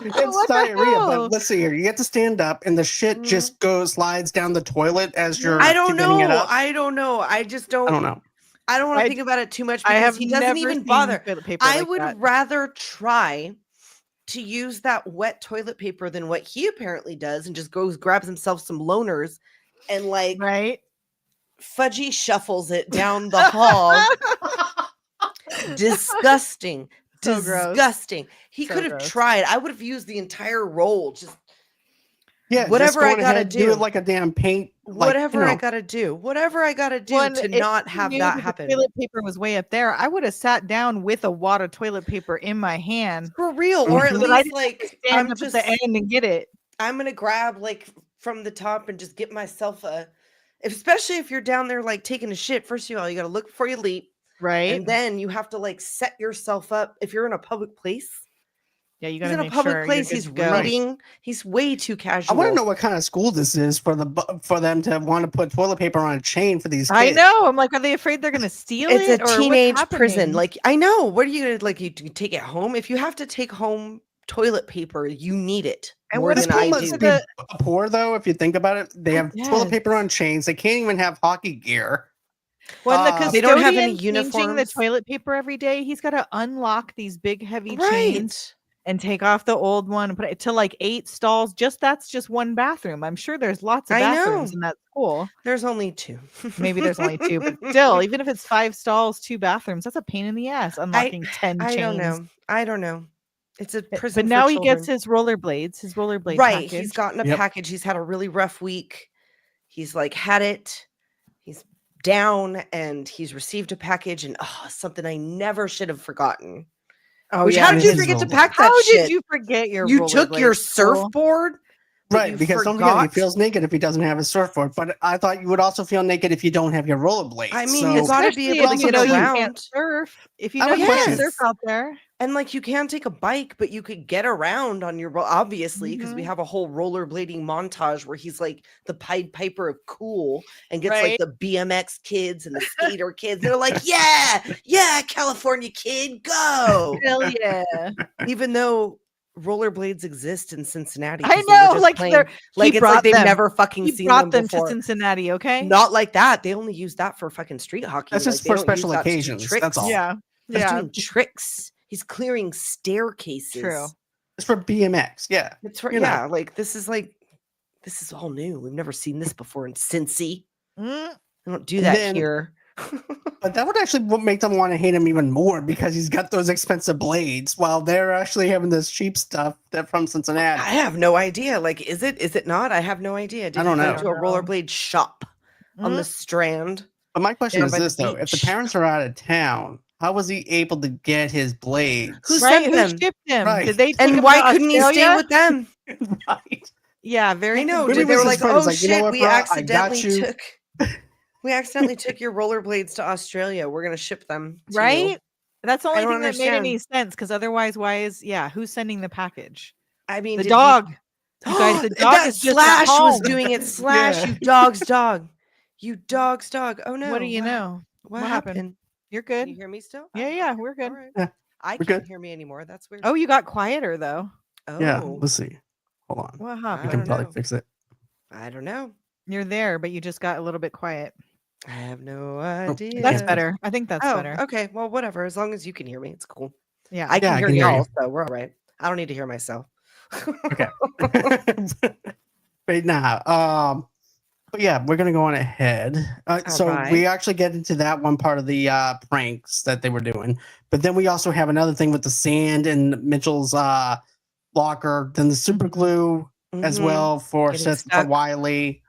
It's diarrhea, but let's see here. You get to stand up, and the shit just slides down the toilet as you're. I don't know. It up. I don't know. I just don't. I don't know. I don't want to think about it too much because he doesn't even bother. I would rather try to use that wet toilet paper than what he apparently does and just grabs himself some loners and fudgy shuffles it down the hall. Disgusting. So disgusting. Gross. He could have tried. I would have used the entire roll. Just whatever I gotta do it like a damn paint. Whatever I gotta do to not have that happen. The toilet paper was way up there. I would have sat down with a wad of toilet paper in my hand for real, or at least stand up at the end and get it. I'm gonna grab from the top and just get myself especially if you're down there taking a shit. First of all, you gotta look before you leap, right? And then you have to set yourself up if you're in a public place. Yeah, you got to in a public place. He's reading. He's way too casual. I want to know what kind of school this is for them to want to put toilet paper on a chain for these kids. I know. I'm like, are they afraid they're going to steal it? It's a teenage prison. I know. What are you gonna you take it home? If you have to take home toilet paper, you need it. And more than I do. Poor though, if you think about it, they have toilet paper on chains. They can't even have hockey gear. When the custodian they don't have any uniforms. The toilet paper every day, he's got to unlock these big heavy chains. And take off the old one and put it to 8 stalls. That's just one bathroom. I'm sure there's lots of bathrooms in that school. There's only 2. Maybe there's only 2, but still, even if it's 5 stalls, 2 bathrooms, that's a pain in the ass unlocking 10 chains. I don't know. It's a prison. But now he gets his rollerblades. Right. Package. He's gotten a package. He's had a really rough week. He's had it. He's down and he's received a package and something I never should have forgotten. Oh, how did you forget to pack that shit? How did you forget your You took your surfboard? Right, because don't forget he feels naked if he doesn't have his surfboard. But I thought you would also feel naked if you don't have your rollerblades. I mean, you got to be able to get around. You can't surf. If you know you can't surf out there. And you can take a bike, but you could get around on your obviously because we have a whole rollerblading montage where he's the Pied Piper of cool and gets the BMX kids and the skater kids. They're yeah, California kid, go. Hell yeah. Even though rollerblades exist in Cincinnati. I know, they've never fucking seen them before. To Cincinnati, okay? Not like that. They only use that for fucking street hockey. That's just for special occasions. That's all. Yeah. He's doing tricks. He's clearing staircases. True. It's for BMX. Yeah. It's for this is all new. We've never seen this before in Cincy. I don't do that here. But that would actually make them want to hate him even more because he's got those expensive blades while they're actually having this cheap stuff that from Cincinnati. I have no idea. Is it not? I have no idea. I don't know. Go to a rollerblade shop on the Strand. But my question is this though: if the parents are out of town, how was he able to get his blades? Who sent them? Who shipped them? Right. Did they? And why couldn't he stay with them? Right. Yeah, very. I know. They were like, "Oh shit, we accidentally took." We accidentally took your rollerblades to Australia. We're gonna ship them. Right? That's the only thing that made any sense. Because otherwise, who's sending the package? I mean, the dog. You guys, the dog is just Slash at home. was doing it. Slash, you dog's dog. You dog's dog. Oh no. What do you know? What happened? You're good. Can you hear me still? Yeah, we're good. Right. Yeah, I can't hear me anymore. That's weird. Oh, you got quieter though. Oh. Yeah, let's see. Hold on. What happened? We can probably fix it. I don't know. You're there, but you just got a little bit quiet. I have no idea. That's better. I think that's better. Okay. Well, whatever. As long as you can hear me, it's cool. Yeah. I can hear y'all, so we're all right. I don't need to hear myself. Okay. Right now. But yeah, we're gonna go on ahead. So we actually get into that one part of the pranks that they were doing, but then we also have another thing with the sand and Mitchell's locker, then the super glue as well for for Wiley.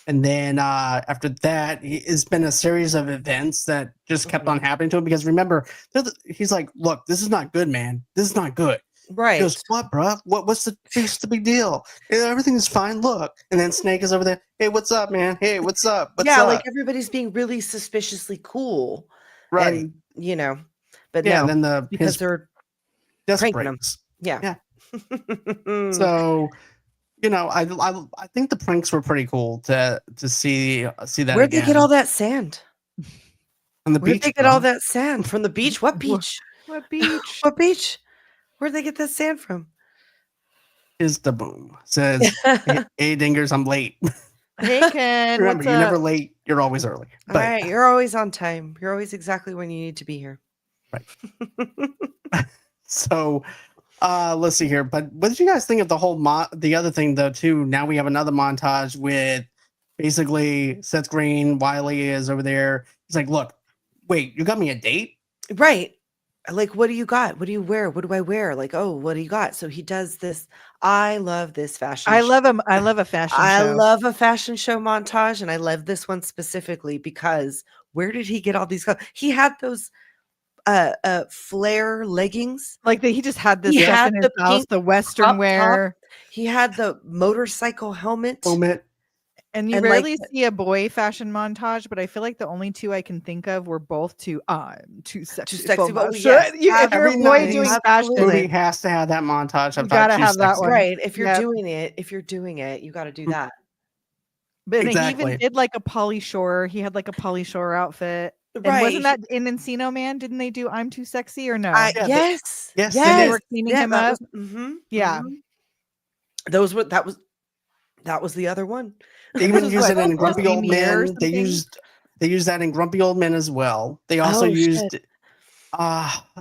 And then after that, it's been a series of events that just kept on happening to him. Because remember, he's like, "Look, this is not good, man. This is not good." Right. He goes, "What, bro? What's the big deal? Everything is fine. Look." And then Snake is over there. "Hey, what's up, man? Hey, what's up? What's up?" Like everybody's being really suspiciously cool, right? And, but yeah, no, and then because they're pranking them. Yeah. So. I think the pranks were pretty cool to see that. Where'd they get all that sand? On the beach. Where'd they get all that sand from the beach? What beach? What beach? What beach? Where'd they get that sand from? Is the boom says, "Hey, dingers, I'm late." Hey, Ken. Remember, you're never late. You're always early. All right, you're always on time. You're always exactly when you need to be here. Right. So. Let's see here. But what did you guys think of the whole the other thing though too? Now we have another montage with basically Seth Green, Wiley is over there. He's like, "Look, wait, you got me a date?" Right. Like, what do you got? What do you wear? What do I wear? Like, oh, what do you got? So he does this. I love this fashion. I love him. I love a fashion show. I love a fashion show montage. And I love this one specifically because where did he get all these? He had those flare leggings, like he just had this stuff in his house, the Western wear. He had the motorcycle helmet, and you rarely see a boy fashion montage, but I feel like the only two I can think of were both I'm too sexy. But yes, if you're a boy doing fashion, movie has to have that montage. You gotta have that one, right? If you're doing it, you got to do that. But he even did like a Pauly Shore. He had like a Pauly Shore outfit. Right. And wasn't that in Encino Man? Didn't they do I'm Too Sexy or no? Yes. They were cleaning him up. Yeah. That was the other one. They even used it in Grumpy Old Men. They used that in Grumpy Old Men as well. They also used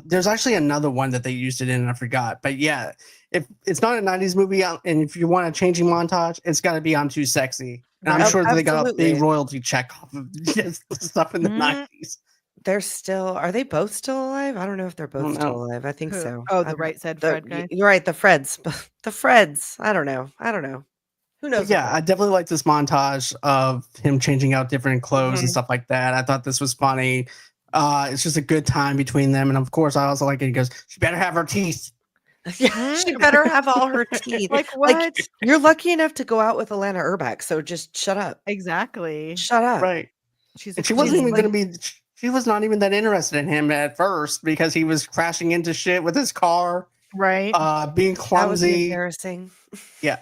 there's actually another one that they used it in and I forgot. But yeah, if it's not a 90s movie and if you want a changing montage, it's got to be I'm Too Sexy. And I'm sure they got a big royalty check off of just the stuff in the 90s. They're still, are they both still alive? I don't know if they're both still alive. I think so. Oh, the right said Fred guy. You're right, the Freds. The Freds. I don't know. Who knows? Yeah, I definitely like this montage of him changing out different clothes and stuff like that. I thought this was funny. It's just a good time between them. And of course, I also like it. He goes, "She better have her teeth." Yeah, she better have all her teeth. Like what? Like, you're lucky enough to go out with Alana Urbach, so just shut up. Exactly. Shut up. Right. She wasn't even going to be. She was not even that interested in him at first because he was crashing into shit with his car. Right. Being clumsy. That was embarrassing. Yeah.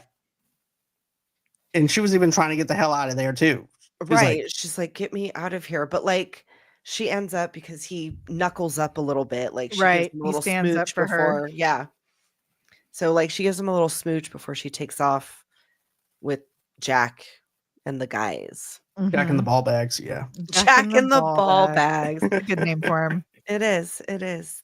And she was even trying to get the hell out of there too. Right. She's like, "Get me out of here." But like, she ends up because he knuckles up a little bit. Like, she gives him a little stands up for her. Yeah. So like, she gives him a little smooch before she takes off with Jack and the guys. Jack and the ball bags. Yeah. Jack and the ball bags. A good name for him. It is.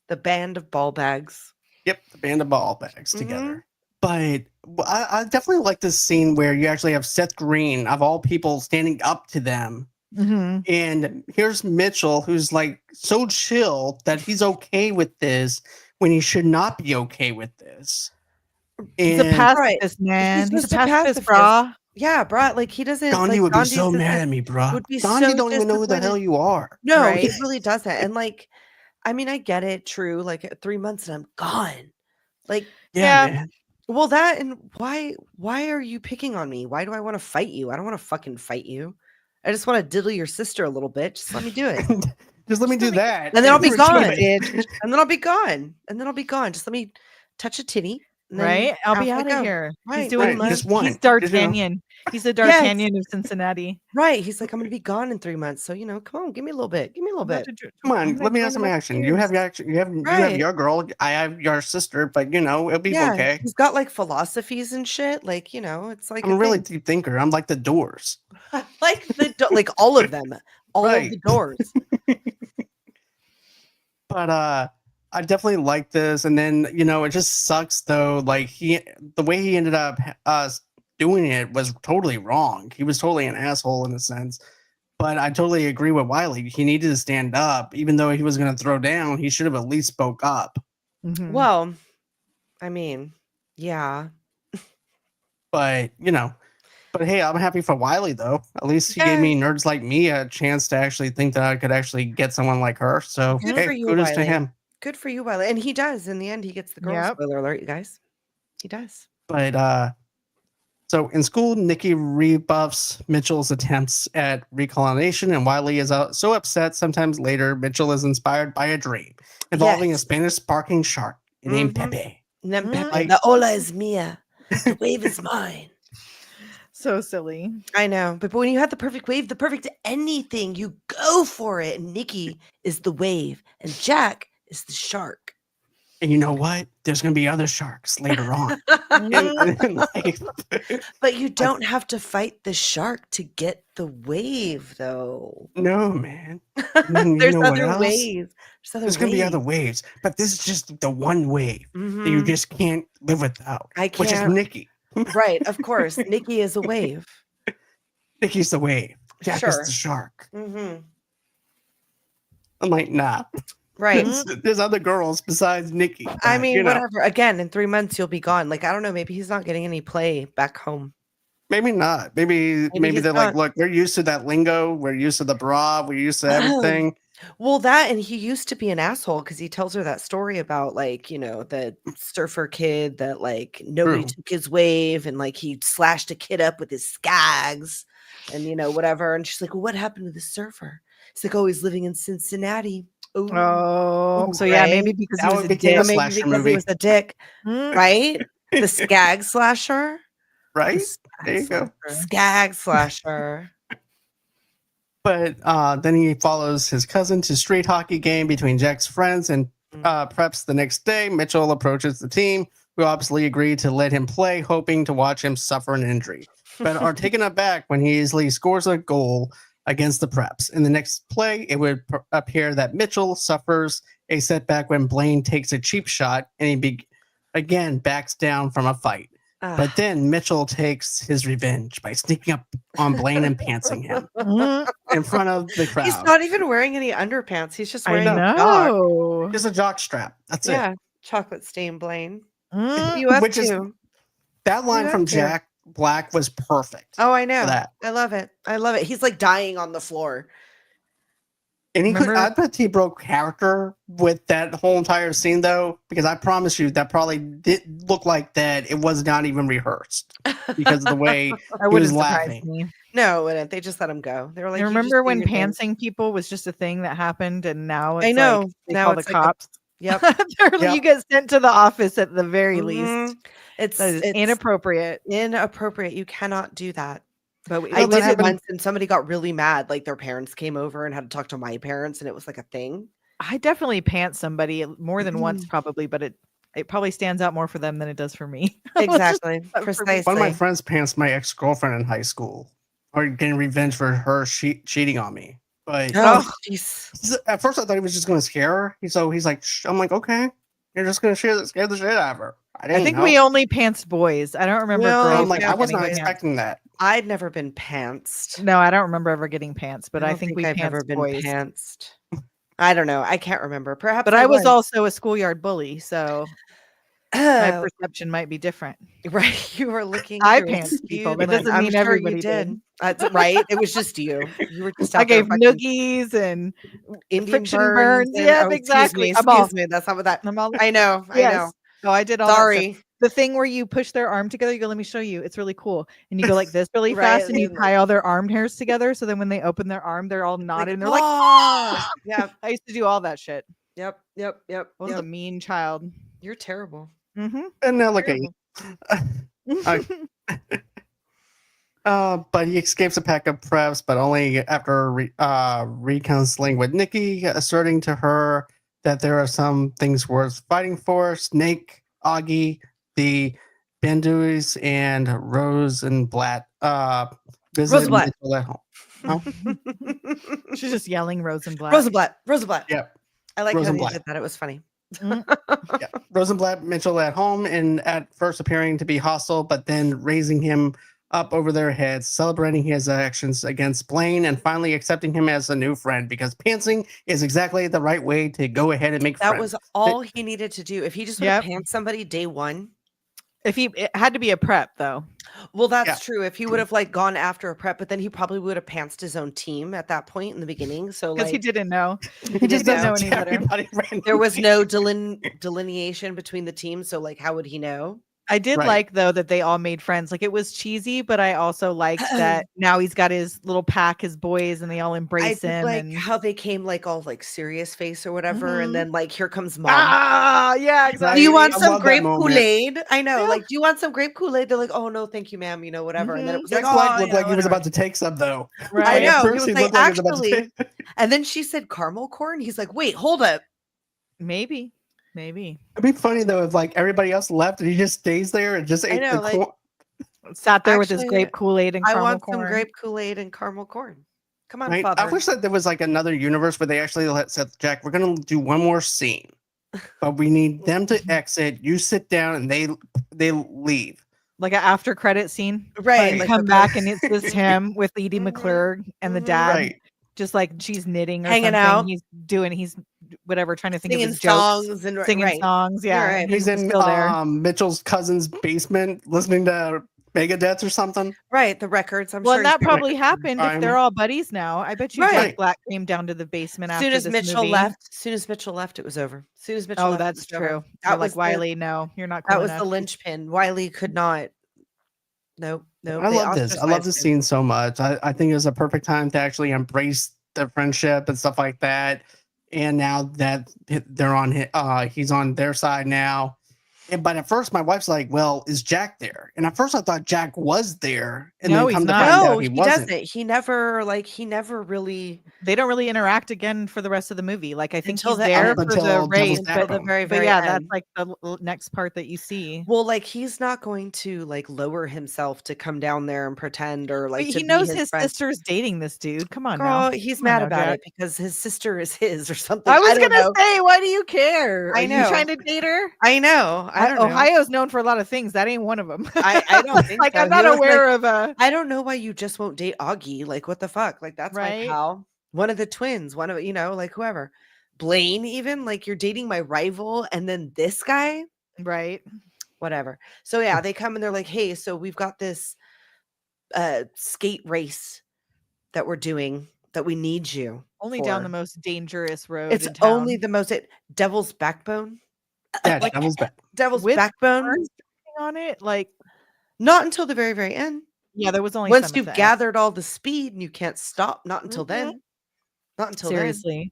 The band of ball bags. Yep. The band of ball bags together. But I definitely like this scene where you actually have Seth Green, of all people, standing up to them. And here's Mitchell, who's like so chill that he's okay with this when he should not be okay with this. He's a pacifist, man. He's a pacifist, brah. Yeah, brah. Like, he doesn't. Gandhi would be so mad at me, brah. Gandhi don't even know who the hell you are. No, he really doesn't. And like, I mean, I get it. True. Like 3 months and I'm gone. Like, yeah. Man. Well, that and why are you picking on me? Why do I want to fight you? I don't want to fucking fight you. I just want to diddle your sister a little bit. Just let me do it. Just let me do that. And then I'll be gone. And then I'll be gone. Just let me touch a titty. Right? I'll be out of here. Right. He's doing just one. He's D'Artagnan. He's the D'Artagnan of Cincinnati. Right. He's like, I'm going to be gone in 3 months. So, come on, give me a little bit. Come on, let me have some action. You have your girl. I have your sister, but it'll be okay. He's got like philosophies and shit. Like, it's like I'm a really deep thinker. I'm like the Doors. Like like all of them. All of the Doors. But I definitely like this, and then it just sucks though. Like the way he ended up doing it was totally wrong. He was totally an asshole in a sense. But I totally agree with Wiley. He needed to stand up. Even though he was going to throw down, he should have at least spoke up. Mhm. Well, I mean, yeah. But, but hey, I'm happy for Wiley, though. At least he gave me nerds like me a chance to actually think that I could actually get someone like her. So, Good hey, for you, kudos to Wiley. him. Good for you, Wiley. And he does. In the end, he gets the girl. Yep. Spoiler alert, you guys. He does. But, so in school, Nikki rebuffs Mitchell's attempts at recolonization, and Wiley is so upset. Sometimes later, Mitchell is inspired by a dream involving a Spanish sparking shark named Pepe. Pepe. The ola is mia. The wave is mine. So silly. I know. But when you have the perfect wave, the perfect anything, you go for it. And Nikki is the wave, and Jack is the shark. And you know what? There's going to be other sharks later on in life. But you don't have to fight the shark to get the wave, though. No, man. There's other waves. There's going to be other waves. But this is just the one wave that you just can't live without. I can't. Which is Nikki. Right, of course. Nikki is a wave. Nikki's the wave. Jack is the shark. Mm-hmm. I'm like, nah. Right. There's other girls besides Nikki. I mean, whatever. Again, in 3 months, you'll be gone. Like, I don't know. Maybe he's not getting any play back home. Maybe not. Maybe they're like, look, we're used to that lingo. We're used to the bra. We're used to everything. Well, that, and he used to be an asshole because he tells her that story about, like, the surfer kid that, like, nobody took his wave, and, like, he slashed a kid up with his skags and, whatever. And she's like, well, what happened to the surfer? He's like, oh, he's living in Cincinnati. Ooh. Oh, so yeah, maybe because he was a dick. Maybe because he was a dick, right? The skag slasher, right? There you go, skag slasher. But then he follows his cousin to street hockey game between Jack's friends and preps the next day. Mitchell approaches the team, who obviously agree to let him play, hoping to watch him suffer an injury, but are taken aback when he easily scores a goal against the preps. In the next play, it would appear that Mitchell suffers a setback when Blaine takes a cheap shot and he again backs down from a fight. But then Mitchell takes his revenge by sneaking up on Blaine and pantsing him in front of the crowd. He's not even wearing any underpants. He's just wearing a jock. Just a jock strap. That's it. Yeah, chocolate stain Blaine. Which is that line from Jack Black was perfect. Oh, I know. I love it. I love it. He's like dying on the floor. And I bet he broke character with that whole entire scene, though, because I promise you that probably did look like that. It was not even rehearsed because of the way he was laughing. No, it wouldn't. They just let him go. They were like, remember when pantsing people was just a thing that happened, and now it's I know. Like they now call the cops. Yep. You get sent to the office at the very least. It's inappropriate. Inappropriate. You cannot do that. But I did it once, and somebody got really mad. Like their parents came over and had to talk to my parents, and it was like a thing. I definitely pants somebody more than once, probably, but it probably stands out more for them than it does for me. Exactly. Precisely. One of my friends pants my ex-girlfriend in high school, or getting revenge for her cheating on me. But at first I thought he was just going to scare her. So he's like, I'm like, okay, you're just going to scare the shit out of her. I think we only pantsed boys. I don't remember girls. I'm like, I was not expecting that. I'd never been pantsed. No, I don't remember ever getting pants, but I think we I've pantsed never been boys. pantsed. I don't know. I can't remember. Perhaps, but I was also a schoolyard bully, so my perception might be different. Right? You were looking. I pantsed people. That doesn't mean everybody did. That's right. It was just you. You were just. I gave noogies and Indian friction burns. Yeah, exactly. Excuse me. That's not what that. I know. I know. No, I did all Sorry. The thing where you push their arm together, you go, let me show you. It's really cool. And you go like this really fast and you tie all their arm hairs together. So then when they open their arm, they're all knotted and they're like, oh! Yeah. I used to do all that shit. Yep. I was a mean child. You're terrible. Mm-hmm. And now look at but he escapes a pack of preps, but only after reconciling with Nikki, asserting to her that there are some things worth fighting for. Snake, Augie, the Benduis, and Rosenblatt visit Mitchell at home. Oh? She's just yelling Rosenblatt. Rosenblatt. Yep. I like how you did that. It was funny. Mm. Yeah. Rosenblatt Mitchell at home and at first appearing to be hostile, but then raising him up over their heads, celebrating his actions against Blaine, and finally accepting him as a new friend because pantsing is exactly the right way to go ahead and make That friends. was all he needed to do. If he just would have pants somebody day one. It had to be a prep though. Well, that's true. If he would have like gone after a prep, but then he probably would have pantsed his own team at that point in the beginning. So because like he didn't know. He just didn't know doesn't any better. There was no delineation between the teams. So like, how would he know? I did like though that they all made friends. Like it was cheesy, but I also liked that now he's got his little pack, his boys, and they all embrace him. Like and how they came like all like serious face or whatever, and then like here comes mom. Ah, yeah, exactly. Do you want some grape Kool-Aid? I know. Like, do you want some grape Kool-Aid? They're like, oh no, thank you, ma'am. You know, whatever. And then it was like, looked like he was about to take some though. Right. I know. He was like, actually. And then she said caramel corn. He's like, wait, hold up. Maybe. It'd be funny though if like everybody else left and he just stays there and just ate the corn. Sat there with his grape Kool-Aid and caramel corn. I want some grape Kool-Aid and caramel corn. Come on, right? Father. I wish that there was like another universe where they actually said, Jack, we're gonna do one more scene, but we need them to exit. You sit down and they leave. Like an after credit scene. Right. Like come back and it's just him with Edie McClurg and the dad. Right. Just like she's knitting or hanging something. out. He's whatever, trying to think singing of his jokes. songs and singing songs. Yeah. Right. He's in Mitchell's cousin's basement listening to Megadeth or something. Right. The records. I'm sure. Well, that probably happened if they're all buddies now. I bet you Jack Black came down to the basement as soon as Mitchell left. As soon as Mitchell left, it was over. As soon as Mitchell left. That's true. That was like Wiley. No, you're not. That was the linchpin. Wiley could not. Nope. I love this. I love this scene so much. I think it was a perfect time to actually embrace the friendship and stuff like that. And now that they're on he's on their side now. But at first my wife's like, well, is Jack there? And at first I thought Jack was there. And no, then come he's to not. find No, out he wasn't. doesn't. He never really. They don't really interact again for the rest of the movie. Like I think until he's there for the race, but the very but yeah, end. that's like the next part that you see. Well, like he's not going to like lower himself to come down there and pretend or like. He knows his sister's dating this dude. Come on, girl, now. He's mad about it because his sister is his or something. I was gonna say, why do you care? I know. You trying to date her? I know. I don't know. Ohio's known for a lot of things. That ain't one of them. I don't think like so. I'm not aware of a. I don't know why you just won't date Augie. Like what the fuck? Like that's my pal. One of the twins. One of like whoever. Blaine even like you're dating my rival and then this guy. Right. Whatever. So yeah, they come and they're like, hey, so we've got this skate race that we're doing that we need you. Only down the most dangerous road. It's in town. only the most Devil's Backbone. Yeah, like, Devil's with Backbone on it, like not until the very, very end. Yeah, there was only once you've gathered all the speed and you can't stop. Not until then. Not until seriously.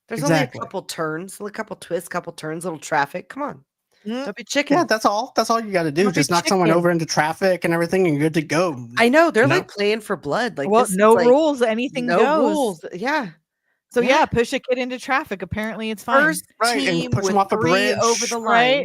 Then. There's only a couple turns, a couple twists, couple turns, little traffic. Come on. Don't be chicken. Yeah, that's all. That's all you got to do. Just knock someone over into traffic and everything, and you're good to go. I know they're like playing for blood. Like well, no rules, anything goes. No rules. Yeah. So yeah, push a kid into traffic. Apparently, it's fine. First team and push with them off a 3 bridge over the line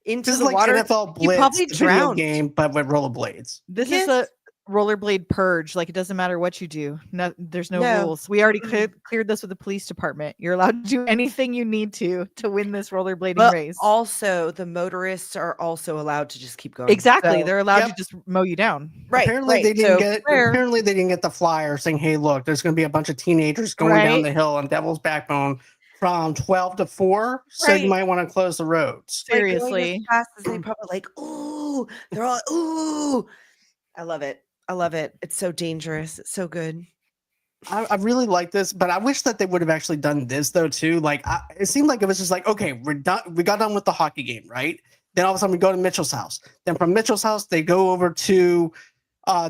into this the is water. Like NFL Blitz, you probably the video drowned. game, but with rollerblades. This is a rollerblade purge. Like it doesn't matter what you do. No, there's no rules. We already cleared this with the police department. You're allowed to do anything you need to win this rollerblading race. Also, the motorists are also allowed to just keep going. Exactly, they're allowed to just mow you down. Right. Apparently they didn't get. Apparently they didn't get the flyer saying, "Hey, look, there's going to be a bunch of teenagers going down the hill on Devil's Backbone from 12 to 4, so you might want to close the roads." Seriously, as fast as they probably like, ooh, they're all ooh. I love it. I love it. It's so dangerous. It's so good. I really like this, but I wish that they would have actually done this though too. Like it seemed like it was just like, okay, we're done. We got done with the hockey game, right? Then all of a sudden we go to Mitchell's house. Then from Mitchell's house they go over to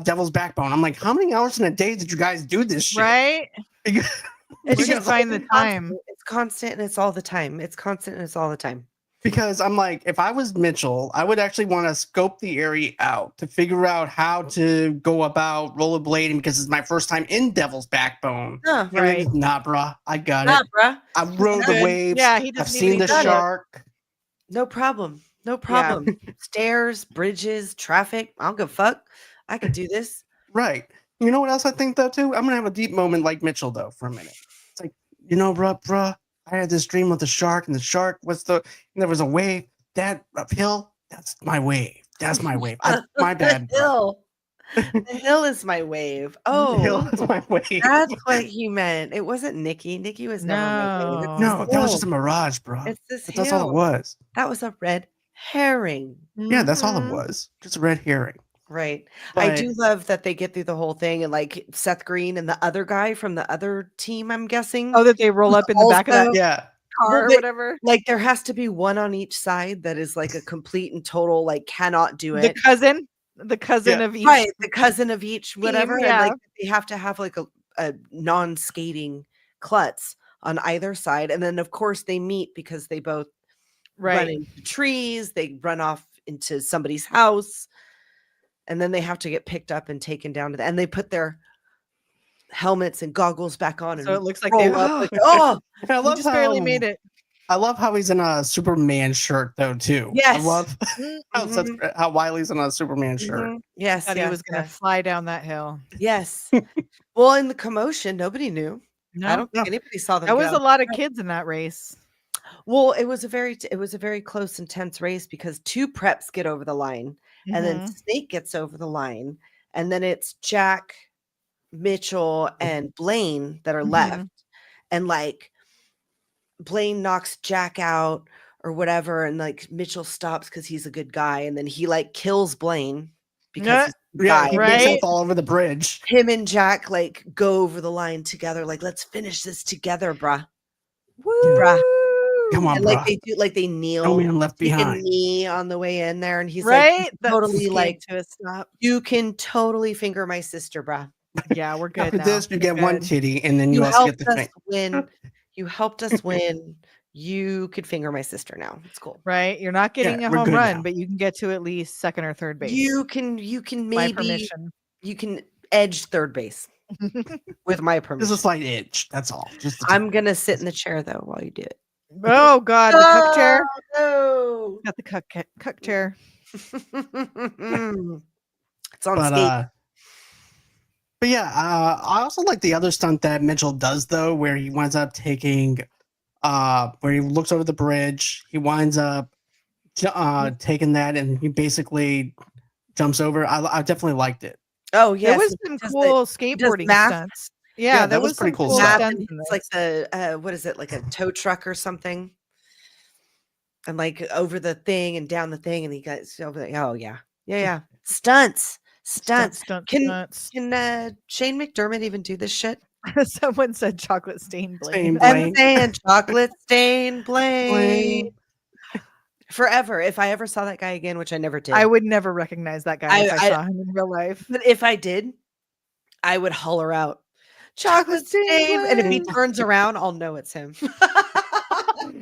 Devil's Backbone. I'm like, how many hours in a day did you guys do this shit? Right? It's just find the time. It's constant and it's all the time. It's constant and it's all the time. Because I'm like, if I was Mitchell, I would actually want to scope the area out to figure out how to go about rollerblading because it's my first time in Devil's Backbone. Oh, right. Nah, bruh. I got it. Bruh. I rode the waves. Yeah, I've seen the shark. No problem. No problem. Yeah. Stairs, bridges, traffic. I don't give a fuck. I could do this. Right. You know what else I think though too? I'm gonna have a deep moment like Mitchell though for a minute. It's like, you know, bruh, I had this dream of the shark, and the shark was and there was a wave. That uphill, that's my wave. That's my wave. My bad, bro. The hill is my wave. The Oh, hill is my wave. that's what he meant. It wasn't Nikki. Nikki was never my wave. It's No, this that was hill. just a mirage, bro. It's this But that's all hill. it was. That was a red herring. Yeah, that's all it was. Just a red herring. Right. I do love that they get through the whole thing, and like Seth Green and the other guy from the other team, I'm guessing. Oh, that they roll up in the back of that car or whatever. Like there has to be one on each side that is like a complete and total, like cannot do it. The cousin of each. Right. The cousin of each, whatever. Team, And like they have to have like a non-skating klutz on either side. And then of course they meet because they both run into trees, they run off into somebody's house. And then they have to get picked up and taken down to and they put their helmets and goggles back on. So and it looks like they just barely made it. I love how he's in a Superman shirt though too. Yes. I love how Wiley's in a Superman shirt. Yes. Thought he was gonna fly down that hill. Yes. Well, in the commotion, nobody knew. No, I don't think anybody saw them. That was a lot of kids in that race. Well, it was a very close, intense race because two preps get over the line, and then Snake gets over the line, and then it's Jack, Mitchell, and Blaine that are left, and like Blaine knocks Jack out or whatever, and like Mitchell stops because he's a good guy, and then he like kills Blaine because he makes all over the bridge. Him and Jack like go over the line together, like let's finish this together, bruh. Woo! Bruh. Come on, and bro. like they do, like they kneel. No man left behind. Knee on the way in there, and he's right, like totally like to a stop. You can totally finger my sister, bruh. Yeah, we're good. After this, you get one titty, and then you also get the thing. You helped us win. You could finger my sister now. It's cool, right? You're not getting a home run, but you can get to at least second or third base. You can maybe my permission. You can edge third base with my permission. Just a slight edge. That's all. I'm gonna sit in the chair though while you do it. Oh God, the cuck chair. No. Got the cuck chair. It's on skate. But yeah, I also like the other stunt that Mitchell does though, where he winds up taking, where he looks over the bridge. He winds up taking that, and he basically jumps over. I definitely liked it. Oh yeah, there was some cool skateboarding stunts. Yeah, that was pretty cool stuff. stuff. It's like the what is it, like a tow truck or something, and like over the thing and down the thing, and he got over there. Oh yeah, stunts. Can Shane McDermott even do this shit? Someone said chocolate stain Blaine. I'm saying chocolate stain Blaine. Forever. If I ever saw that guy again, which I never did, I would never recognize that guy if I saw him in real life. But if I did, I would holler out, "Chocolate stain!" And if he turns around, I'll know it's him.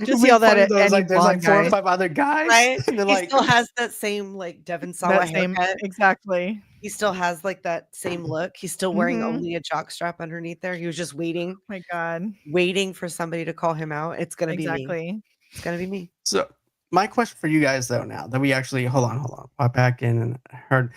Just yell that at there's like 4 or 5 other guys. Right? And he still has that same like Devin Sawa haircut. Exactly. He still has like that same look. He's still wearing only a jock strap underneath there. He was just waiting. Oh my God. Waiting for somebody to call him out. It's gonna be me. It's gonna be me. So my question for you guys though, now that we actually hold on, pop back in and heard.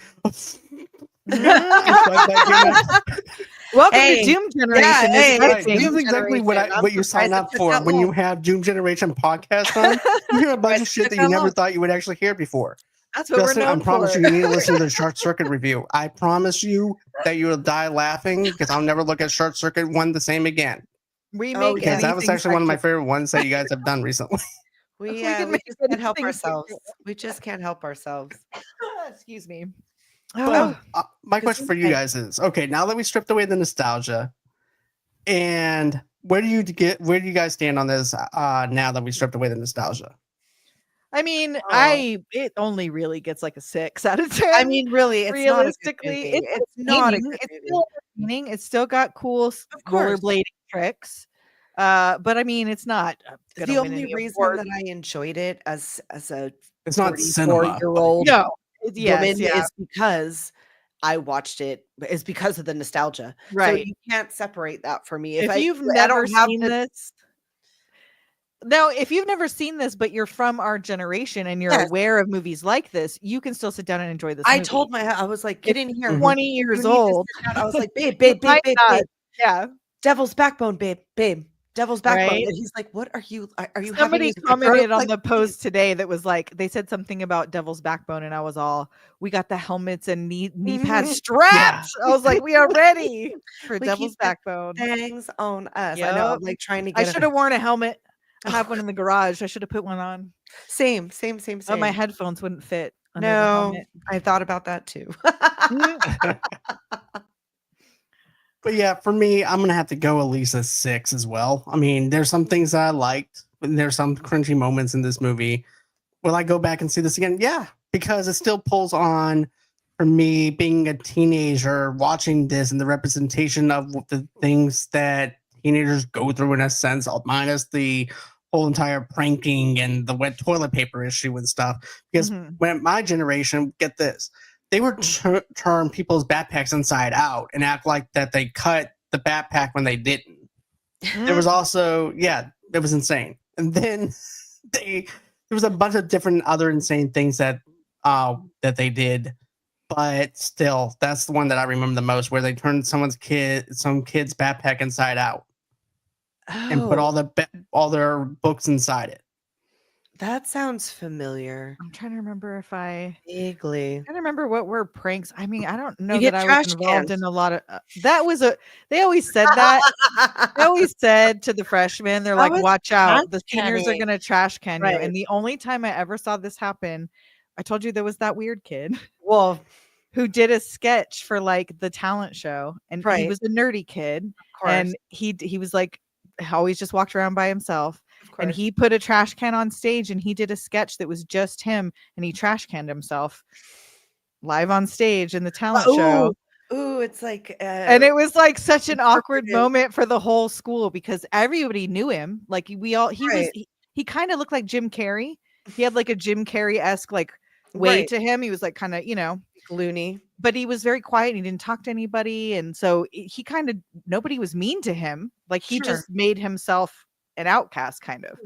Welcome to Doom Generation. This is exactly what you sign up for when you have Doom Generation podcast on. You hear a bunch of shit that you never thought you would actually hear before. That's what we're known I promise you need to listen to the Short Circuit review. I promise you that you will die laughing because I'll never look at Short Circuit 1 the same again. Because that was actually one of my favorite ones that you guys have done recently. We just can't help ourselves. We just can't help ourselves. Excuse me. But, my question for you guys is, okay, now that we stripped away the nostalgia, and where do you guys stand on this now that we stripped away the nostalgia? I mean, it only really gets like a 6 out of 10. I mean, really, it's realistically, it's not a good it's still entertaining. It's still got cool rollerblading tricks. But I mean, it's not the only reason that I enjoyed it as a it's not 34-year-old woman is because I watched it is because of the nostalgia. Right. So you can't separate that for me. If you've never seen this. Now, if you've never seen this, but you're from our generation and you're aware of movies like this, you can still sit down and enjoy this movie. I told I was like, get in here. 20 years old. I was like, babe. Yeah. Devil's Backbone, babe. Devil's Backbone. Right? And he's like, what are you having Somebody this commented on like, the post today that was like, they said something about Devil's Backbone, and I was all, we got the helmets and knee pads strapped. I was like, we are ready for we Devil's keep the Backbone. Bangs on us. I know. I'm like trying to I get should have worn a helmet. I have one in the garage. I should have put one on. Same. Oh, my headphones wouldn't fit under the No, helmet. I thought about that too. But yeah, for me, I'm gonna have to go at least a 6 as well. I mean, there's some things that I liked, and there's some cringy moments in this movie. Will I go back and see this again? Yeah, because it still pulls on for me being a teenager watching this and the representation of the things that teenagers go through in a sense, minus the whole entire pranking and the wet toilet paper issue and stuff. Because when my generation, get this, they would turn people's backpacks inside out and act like that they cut the backpack when they didn't. There was also, it was insane. And then there was a bunch of different other insane things that they did, but still, that's the one that I remember the most, where they turned some kid's backpack inside out and put all their books inside it. That sounds familiar. I'm trying to remember vaguely. I don't remember what were pranks. I mean, I don't know that I was involved in a lot of they always said that. They always said to the freshmen, they're like, watch out, the seniors are gonna trash can you. And the only time I ever saw this happen, I told you there was that weird kid who did a sketch for like the talent show, and he was a nerdy kid, and he was like always just walked around by himself. And he put a trash can on stage, and he did a sketch that was just him, and he trash canned himself live on stage in the talent show. Ooh, it's like and it was like such an awkward moment for the whole school because everybody knew him. Like he kind of looked like Jim Carrey. He had like a Jim Carrey-esque like way to him. He was like kind of, loony, but he was very quiet and he didn't talk to anybody. And so he kind of, nobody was mean to him. Like he just made himself an outcast kind of.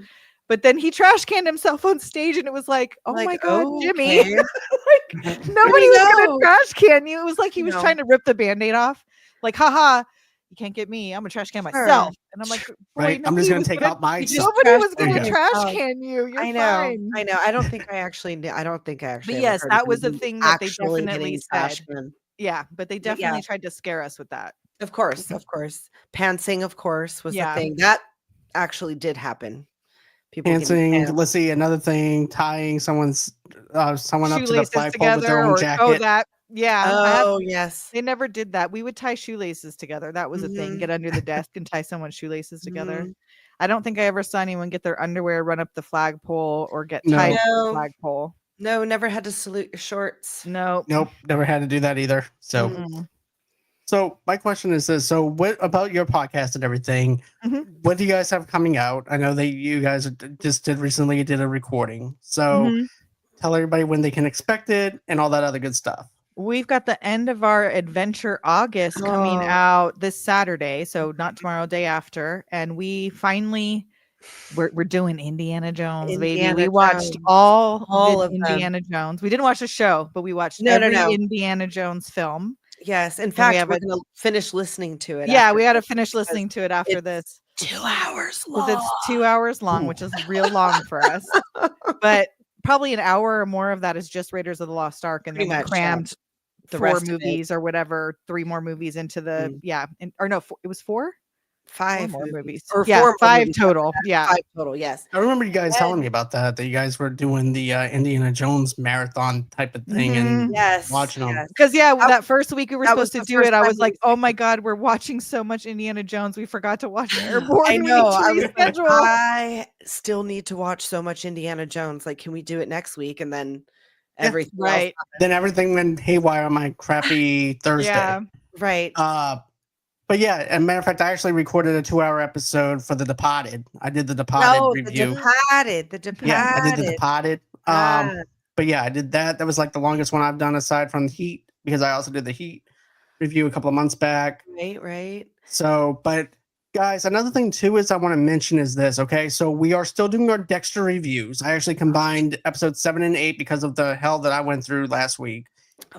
But then he trash canned himself on stage, and it was like, oh my god, Jimmy. Like nobody was gonna trash can you. It was like he was trying to rip the band-aid off. Like, haha, you can't get me. I'm gonna trash can myself. And I'm like, I'm just gonna take out my stuff. Nobody was gonna trash can you. You're fine. I know. I don't think I actually But yes, that was the thing that they definitely said. Yeah, but they definitely tried to scare us with that. Of course. Pantsing, of course, was the thing. That actually did happen. People pantsing. Let's see, another thing, tying someone up to the flagpole with their own jacket. Yes. They never did that. We would tie shoelaces together. That was a thing. Get under the desk and tie someone's shoelaces together. I don't think I ever saw anyone get their underwear run up the flagpole or get tied to the flagpole. No, never had to salute your shorts. Nope, never had to do that either. So So my question is this. So what about your podcast and everything? What do you guys have coming out? I know that you guys just did a recording. So tell everybody when they can expect it and all that other good stuff. We've got the end of our Adventure August coming out this Saturday. So not tomorrow, day after. And we finally, we're doing Indiana Jones, baby. We watched all of Indiana Jones. We didn't watch the show, but we watched every Indiana Jones film. Yes. In fact, we're going to finish listening to it. Yeah, we had to finish listening to it after this. 2 hours long. It's 2 hours long, which is real long for us. But probably an hour or more of that is just Raiders of the Lost Ark. And then we crammed the 4 movies or whatever, 3 more movies into the, it was 4? 5 more movies. Or 5 total. Yeah. 5 total, yes. I remember you guys telling me about that you guys were doing the Indiana Jones marathon type of thing and watching them. Because that first week we were supposed to do it, I was like, oh my god, we're watching so much Indiana Jones, we forgot to watch Airborne. I know. I still need to watch so much Indiana Jones. Like, can we do it next week? And then everything right. Then everything went haywire on my crappy Thursday. Yeah. Right. But yeah, as a matter of fact, I actually recorded a 2-hour episode for The Departed. I did the Departed review. The Departed. Yeah, I did The Departed. But yeah, I did that. That was like the longest one I've done aside from the Heat, because I also did the Heat review a couple of months back. Right. So, but guys, another thing too is I want to mention is this, okay? So we are still doing our Dexter reviews. I actually combined episodes 7 and 8 because of the hell that I went through last week.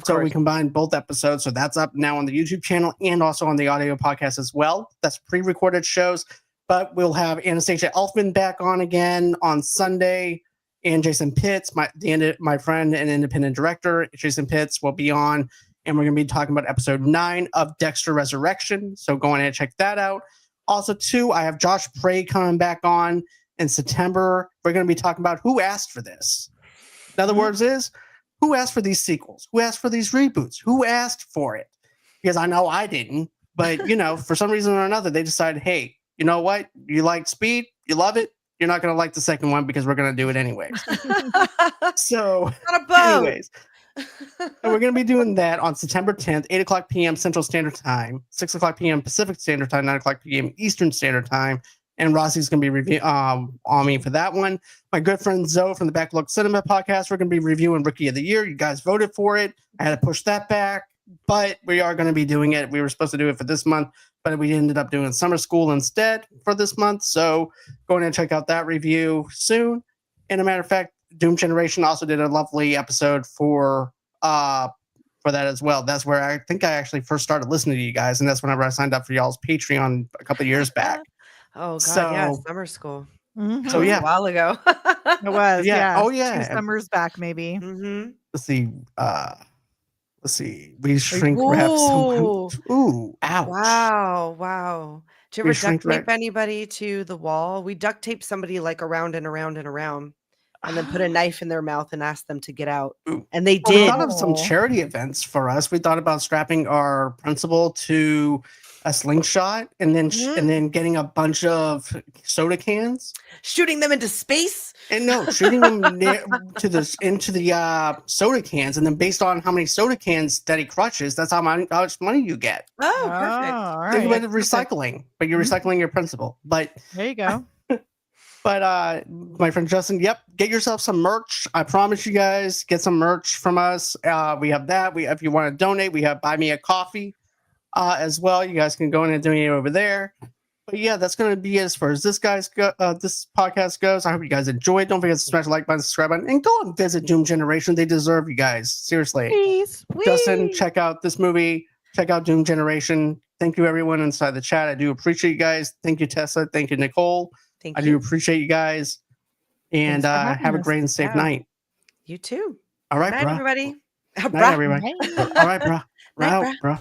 So we combined both episodes. So that's up now on the YouTube channel and also on the audio podcast as well. That's pre-recorded shows. But we'll have Anastasia Elfman back on again on Sunday, and Jason Pitts, my friend and independent director. Jason Pitts will be on, and we're going to be talking about episode 9 of Dexter Resurrection. So go ahead and check that out. Also, too, I have Josh Prey coming back on in September. We're going to be talking about who asked for this. In other words, who asked for these sequels? Who asked for these reboots? Who asked for it? Because I know I didn't, but for some reason or another, they decided, hey, you know what? You like Speed, you love it. You're not going to like the second one because we're going to do it anyways. So, anyways, and we're going to be doing that on September 10th, 8 o'clock p.m. Central Standard Time, 6 o'clock p.m. Pacific Standard Time, 9 o'clock p.m. Eastern Standard Time. And Rossi's going to be reviewing on me for that one. My good friend Zoe from the Backlook Cinema podcast, we're going to be reviewing Rookie of the Year. You guys voted for it. I had to push that back, but we are going to be doing it. We were supposed to do it for this month, but we ended up doing Summer School instead for this month. So go ahead and check out that review soon. And a matter of fact, Doom Generation also did a lovely episode for that as well. That's where I think I actually first started listening to you guys, and that's whenever I signed up for y'all's Patreon a couple of years back. Oh God, yeah, Summer School. Mm-hmm. So yeah, a while ago. It was, yeah. Oh yeah, 2 summers back, maybe. Mm-hmm. Let's see. We shrink wrap someone. Ooh, ouch! Wow. Did you We ever shrink duct tape wrap. anybody to the wall? We duct taped somebody like around and around and around, and then put a knife in their mouth and asked them to get out. Ooh. And they Well, we did. thought of some charity events for us. We thought about strapping our principal to a slingshot and then getting a bunch of soda cans, shooting them into space, and shooting them into the soda cans, and then based on how many soda cans that he crushes, that's how much money you get. Oh, perfect. Think about it, recycling, but you're recycling your principal. But there you go. But my friend Justin, get yourself some merch. I promise you guys, get some merch from us. We have that. If you want to donate, we have Buy Me a Coffee as well. You guys can go in and donate over there. But yeah, that's going to be as far as this podcast goes. I hope you guys enjoyed. Don't forget to smash the like button, subscribe button, and go and visit Doom Generation. They deserve you guys. Seriously. Please. Justin, check out this movie. Check out Doom Generation. Thank you, everyone inside the chat. I do appreciate you guys. Thank you, Tessa. Thank you, Nicole. I do appreciate you guys. And have a great and safe night. You too. All right, night, bro. everybody. Night, everybody. All right, bro. Night, Bro.